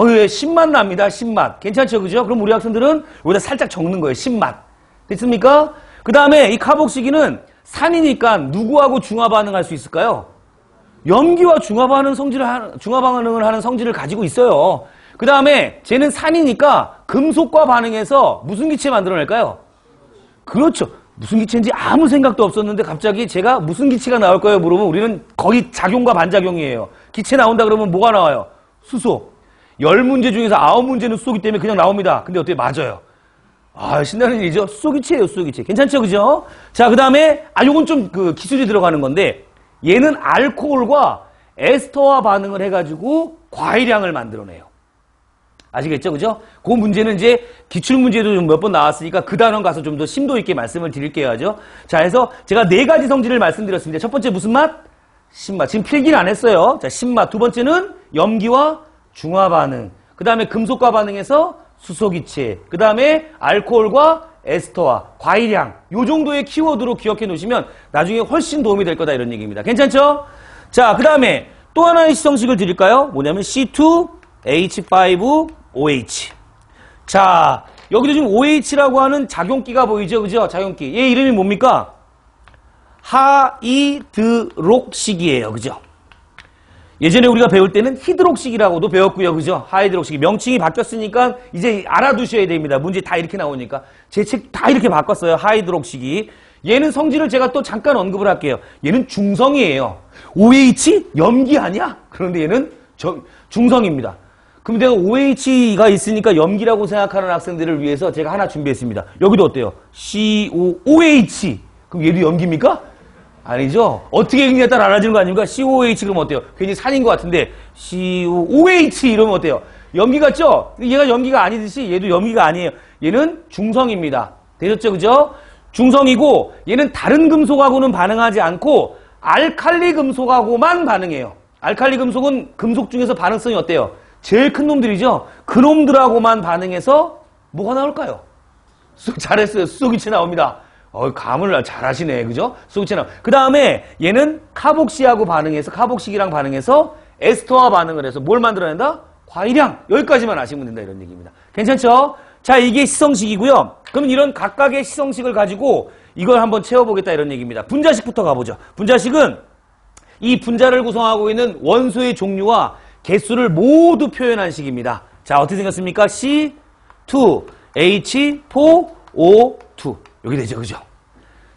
예, 신맛 납니다. 신맛. 괜찮죠, 그죠? 그럼 우리 학생들은 여기다 살짝 적는 거예요. 신맛. 됐습니까? 그 다음에 이 카복식이는 산이니까 누구하고 중화 반응할 수 있을까요? 염기와 중화 반응을 하는 성질을 가지고 있어요. 그 다음에 쟤는 산이니까 금속과 반응해서 무슨 기체 만들어낼까요? 그렇죠. 무슨 기체인지 아무 생각도 없었는데 갑자기 제가 무슨 기체가 나올 거예요? 물어보면 우리는 거의 작용과 반작용이에요. 기체 나온다 그러면 뭐가 나와요? 수소. 10문제 중에서 9문제는 수소기 때문에 그냥 나옵니다. 근데 어때요? 맞아요. 아, 신나는 일이죠? 수소기체예요, 수소기체. 괜찮죠, 그죠? 자, 그 다음에, 요건 좀 기술이 들어가는 건데, 얘는 알코올과 에스터와 반응을 해가지고 과일향을 만들어내요. 아시겠죠, 그죠? 그 문제는 이제 기출문제도 좀 몇 번 나왔으니까 그 단원 가서 좀 더 심도 있게 말씀을 드릴게요, 하죠? 자, 해서 제가 네 가지 성질을 말씀드렸습니다. 첫 번째 무슨 맛? 신맛. 지금 필기는 안 했어요. 자, 신맛. 두 번째는 염기와 중화 반응. 그 다음에 금속과 반응해서 수소기체, 그 다음에 알코올과 에스터와 과일향, 요 정도의 키워드로 기억해 놓으시면 나중에 훨씬 도움이 될 거다 이런 얘기입니다. 괜찮죠? 자, 그 다음에 또 하나의 시성식을 드릴까요? 뭐냐면 C2H5OH. 자, 여기도 지금 OH라고 하는 작용기가 보이죠? 그죠? 작용기. 얘 이름이 뭡니까? 하이드록식이에요. 그죠? 예전에 우리가 배울 때는 히드록식이라고도 배웠고요. 그죠? 하이드록식이. 명칭이 바뀌었으니까 이제 알아두셔야 됩니다. 문제 다 이렇게 나오니까. 제 책 다 이렇게 바꿨어요. 하이드록식이. 얘는 성질을 제가 또 잠깐 언급을 할게요. 얘는 중성이에요. OH? 염기 아니야? 그런데 얘는 중성입니다. 그럼 내가 OH가 있으니까 염기라고 생각하는 학생들을 위해서 제가 하나 준비했습니다. 여기도 어때요? COOH. 그럼 얘도 염기입니까? 아니죠? 어떻게 읽느냐에 따라 알아지는 거 아닙니까? COH 그러면 어때요? 괜히 산인 것 같은데 COOH 이러면 어때요? 염기 같죠? 얘가 염기가 아니듯이 얘도 염기가 아니에요. 얘는 중성입니다. 되셨죠? 그죠? 중성이고 얘는 다른 금속하고는 반응하지 않고 알칼리 금속하고만 반응해요. 알칼리 금속은 금속 중에서 반응성이 어때요? 제일 큰 놈들이죠? 그 놈들하고만 반응해서 뭐가 나올까요? 잘했어요. 수소기체 나옵니다. 감을 잘하시네. 그죠? 수소기체 나옵니다. 그 다음에 얘는 카복식이랑 반응해서 에스터와 반응을 해서 뭘 만들어낸다? 과일향. 여기까지만 아시면 된다 이런 얘기입니다. 괜찮죠? 자, 이게 시성식이고요. 그럼 이런 각각의 시성식을 가지고 이걸 한번 채워보겠다 이런 얘기입니다. 분자식부터 가보죠. 분자식은 이 분자를 구성하고 있는 원소의 종류와 개수를 모두 표현한 식입니다. 자, 어떻게 생겼습니까? C2H4O2 여기 되죠, 그죠?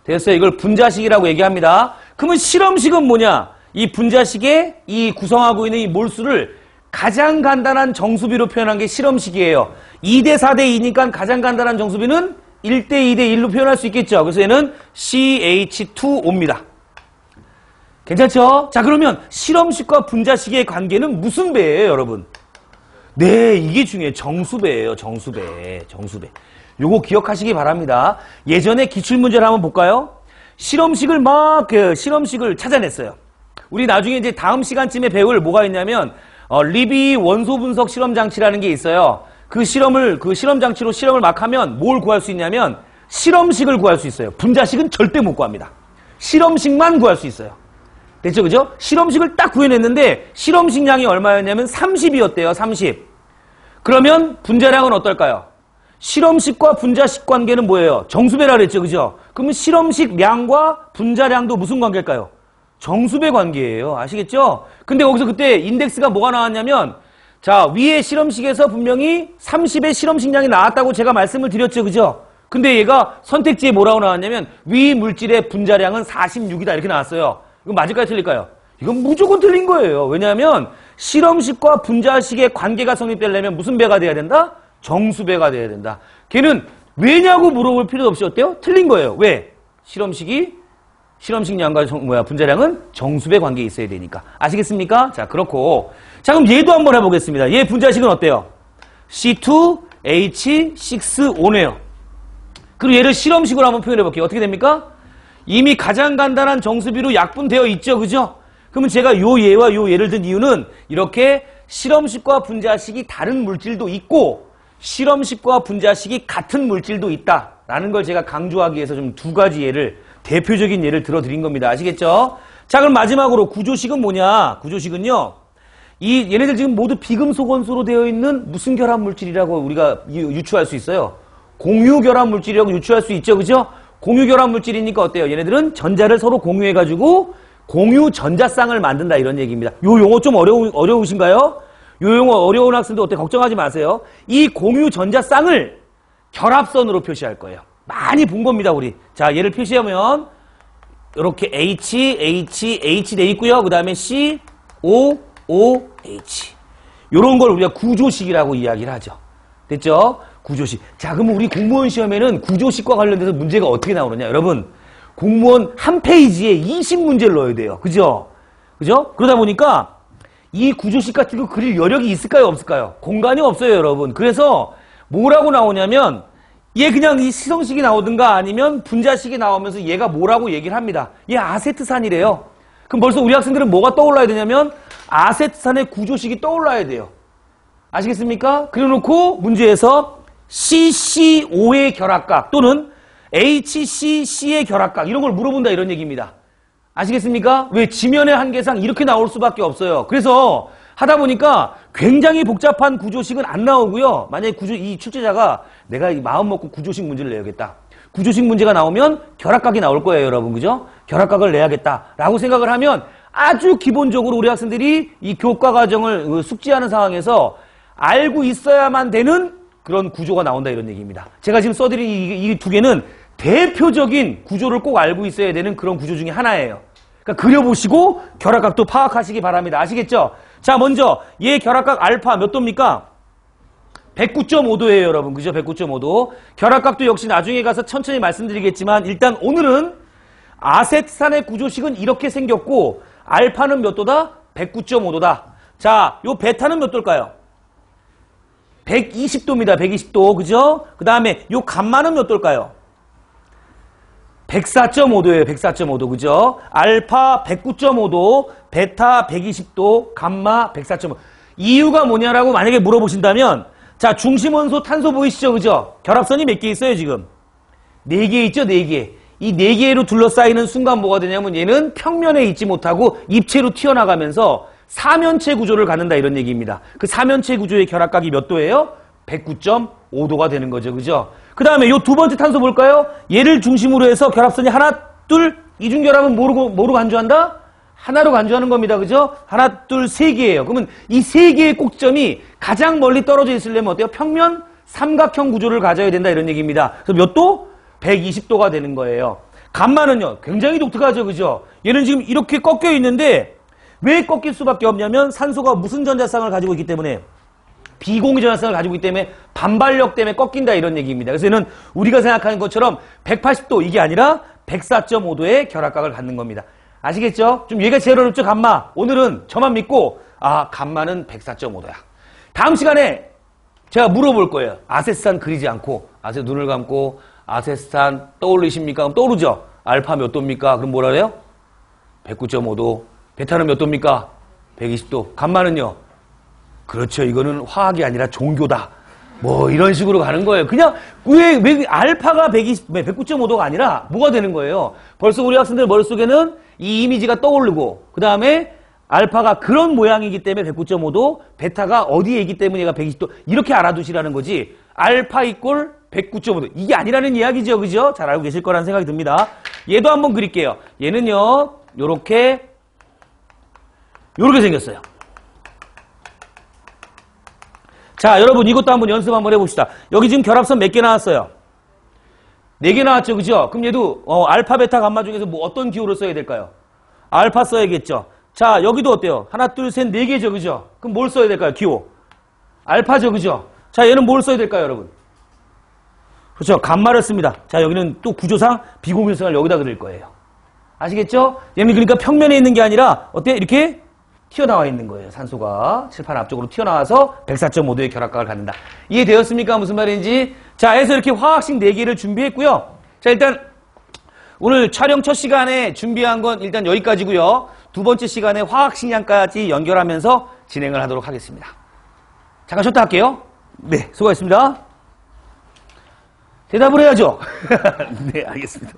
됐어요. 이걸 분자식이라고 얘기합니다. 그러면 실험식은 뭐냐? 이 분자식의 이 구성하고 있는 이 몰수를 가장 간단한 정수비로 표현한 게 실험식이에요. 2대 4대 2니까 가장 간단한 정수비는 1대 2대 1로 표현할 수 있겠죠. 그래서 얘는 CH2O입니다. 괜찮죠? 자, 그러면 실험식과 분자식의 관계는 무슨 배예요, 여러분? 네, 이게 중요해요. 정수배예요. 정수배. 요거 기억하시기 바랍니다. 예전에 기출문제를 한번 볼까요? 실험식을 실험식을 찾아냈어요. 우리 나중에 이제 다음 시간쯤에 배울 뭐가 있냐면 리비 원소 분석 실험 장치라는 게 있어요. 그 실험 장치로 실험을 막 하면 뭘 구할 수 있냐면 실험식을 구할 수 있어요. 분자식은 절대 못 구합니다. 실험식만 구할 수 있어요. 됐죠, 그죠? 실험식을 딱 구해냈는데 실험식량이 얼마였냐면 30이었대요. 30. 그러면 분자량은 어떨까요? 실험식과 분자식 관계는 뭐예요? 정수배라 그랬죠, 그죠? 그러면 실험식량과 분자량도 무슨 관계일까요? 정수배 관계예요. 아시겠죠? 근데 거기서 그때 인덱스가 뭐가 나왔냐면 자, 위에 실험식에서 분명히 30의 실험식량이 나왔다고 제가 말씀을 드렸죠, 그죠? 근데 얘가 선택지에 뭐라고 나왔냐면 위 물질의 분자량은 46이다 이렇게 나왔어요. 이건 맞을까요, 틀릴까요? 이건 무조건 틀린 거예요. 왜냐하면 실험식과 분자식의 관계가 성립되려면 무슨 배가 돼야 된다? 정수배가 돼야 된다. 걔는 왜냐고 물어볼 필요도 없이 어때요? 틀린 거예요. 왜? 실험식량과 분자량은 정수배 관계에 있어야 되니까. 아시겠습니까? 자, 그렇고. 자, 그럼 얘도 한번 해보겠습니다. 얘 분자식은 어때요? C2H6O네요. 그리고 얘를 실험식으로 한번 표현해볼게요. 어떻게 됩니까? 이미 가장 간단한 정수비로 약분되어 있죠, 그죠? 그러면 제가 요 얘와 요 얘를 든 이유는 이렇게 실험식과 분자식이 다른 물질도 있고 실험식과 분자식이 같은 물질도 있다라는 걸 제가 강조하기 위해서 좀 두 가지 예를, 대표적인 예를 들어드린 겁니다. 아시겠죠? 자, 그럼 마지막으로 구조식은 뭐냐? 구조식은요, 얘네들 지금 모두 비금속 원소로 되어 있는 무슨 결합 물질이라고 우리가 유추할 수 있어요? 공유 결합 물질이라고 유추할 수 있죠, 그죠? 공유 결합 물질이니까 어때요? 얘네들은 전자를 서로 공유해가지고 공유 전자쌍을 만든다 이런 얘기입니다. 요 용어 좀 어려우신가요? 요 용어 어려운 학생들 어때? 걱정하지 마세요. 이 공유 전자쌍을 결합선으로 표시할 거예요. 많이 본 겁니다, 우리. 자, 얘를 표시하면 이렇게 H 돼 있고요. 그 다음에 C, O, H. 요런 걸 우리가 구조식이라고 이야기를 하죠. 됐죠? 구조식. 자, 그럼 우리 공무원 시험에는 구조식과 관련돼서 문제가 어떻게 나오느냐? 여러분, 공무원 한 페이지에 20문제를 넣어야 돼요. 그죠? 그죠? 그러다 보니까 이 구조식 같은 거 그릴 여력이 있을까요? 없을까요? 공간이 없어요, 여러분. 그래서 뭐라고 나오냐면 얘 그냥 이 시성식이 나오든가 아니면 분자식이 나오면서 얘가 뭐라고 얘기를 합니다. 얘 아세트산이래요. 그럼 벌써 우리 학생들은 뭐가 떠올라야 되냐면 아세트산의 구조식이 떠올라야 돼요. 아시겠습니까? 그래놓고 문제에서 CCO의 결합각 또는 HCC의 결합각 이런 걸 물어본다 이런 얘기입니다. 아시겠습니까? 왜? 지면의 한계상 이렇게 나올 수밖에 없어요. 그래서 하다 보니까 굉장히 복잡한 구조식은 안 나오고요. 만약에 이 출제자가 내가 마음 먹고 구조식 문제를 내야겠다. 구조식 문제가 나오면 결합각이 나올 거예요, 여러분. 그죠? 결합각을 내야겠다라고 생각을 하면 아주 기본적으로 우리 학생들이 이 교과 과정을 숙지하는 상황에서 알고 있어야만 되는 그런 구조가 나온다 이런 얘기입니다. 제가 지금 써드린 이 두 개는 대표적인 구조를 꼭 알고 있어야 되는 그런 구조 중에 하나예요. 그러니까 그려보시고 결합각도 파악하시기 바랍니다. 아시겠죠? 자, 먼저 얘 결합각 알파 몇 도입니까? 109.5도예요, 여러분. 그죠? 109.5도. 결합각도 역시 나중에 가서 천천히 말씀드리겠지만 일단 오늘은 아세트산의 구조식은 이렇게 생겼고 알파는 몇 도다? 109.5도다. 자, 요 베타는 몇 도일까요? 120도입니다. 120도. 그죠? 그 다음에 요 감마는 몇 도일까요? 104.5도예요. 104.5도. 그죠? 알파 109.5도, 베타 120도, 감마 104.5도. 이유가 뭐냐라고 만약에 물어보신다면 자, 중심원소 탄소 보이시죠? 그죠? 결합선이 몇 개 있어요, 지금? 4개 있죠? 4개. 이 4개로 둘러싸이는 순간 뭐가 되냐면 얘는 평면에 있지 못하고 입체로 튀어나가면서 사면체 구조를 갖는다 이런 얘기입니다. 그 사면체 구조의 결합각이 몇 도예요? 109.5도가 되는 거죠. 그죠? 그 다음에 요 두 번째 탄소 볼까요? 얘를 중심으로 해서 결합선이 하나, 둘, 이중결합은 뭐로 간주한다? 하나로 간주하는 겁니다. 그죠? 하나, 둘, 세 개예요. 그러면 이 세 개의 꼭점이 가장 멀리 떨어져 있으려면 어때요? 평면 삼각형 구조를 가져야 된다 이런 얘기입니다. 그래서 몇 도? 120도가 되는 거예요. 감마는요, 굉장히 독특하죠. 그죠? 얘는 지금 이렇게 꺾여 있는데 왜 꺾일 수밖에 없냐면 산소가 무슨 전자쌍을 가지고 있기 때문에 비공유 전자쌍을 가지고 있기 때문에 반발력 때문에 꺾인다 이런 얘기입니다. 그래서 얘는 우리가 생각하는 것처럼 180도 이게 아니라 104.5도의 결합각을 갖는 겁니다. 아시겠죠? 좀 얘가 제일 어렵죠, 감마. 오늘은 저만 믿고 감마는 104.5도야. 다음 시간에 제가 물어볼 거예요. 아세트산 그리지 않고 눈을 감고 아세트산 떠올리십니까? 그럼 떠오르죠? 알파 몇 도입니까? 그럼 뭐라 그래요? 109.5도. 베타는 몇 도입니까? 120도. 감마는요? 그렇죠. 이거는 화학이 아니라 종교다. 뭐 이런 식으로 가는 거예요. 그냥 왜 알파가 109.5도가 아니라 뭐가 되는 거예요? 벌써 우리 학생들 머릿속에는 이 이미지가 떠오르고 그 다음에 알파가 그런 모양이기 때문에 109.5도, 베타가 어디에 있기 때문에 얘가 120도 이렇게 알아두시라는 거지. 알파 이꼴 109.5도 이게 아니라는 이야기죠. 그죠? 잘 알고 계실 거라는 생각이 듭니다. 얘도 한번 그릴게요. 얘는요. 요렇게 생겼어요. 자, 여러분 이것도 한번 연습 한번 해봅시다. 여기 지금 결합선 몇 개 나왔어요? 4개 나왔죠. 그죠? 그럼 얘도 알파, 베타, 감마 중에서 뭐 어떤 기호를 써야 될까요? 알파 써야겠죠. 자, 여기도 어때요? 하나, 둘, 셋, 4개죠. 그죠? 그럼 뭘 써야 될까요? 기호. 알파죠. 그죠? 자, 얘는 뭘 써야 될까요, 여러분? 그렇죠. 감마를 씁니다. 자, 여기는 또 구조상 비공유성을 여기다 그릴 거예요. 아시겠죠? 얘는 그러니까 평면에 있는 게 아니라 어때? 이렇게 튀어나와 있는 거예요. 산소가 칠판 앞쪽으로 튀어나와서 104.5도의 결합각을 갖는다. 이해되었습니까? 무슨 말인지. 자, 해서 이렇게 화학식 4개를 준비했고요. 자, 일단 오늘 촬영 첫 시간에 준비한 건 일단 여기까지고요. 두 번째 시간에 화학식량까지 연결하면서 진행을 하도록 하겠습니다. 잠깐 쉬었다 할게요. 네, 수고하셨습니다. 대답을 해야죠. 네, 알겠습니다.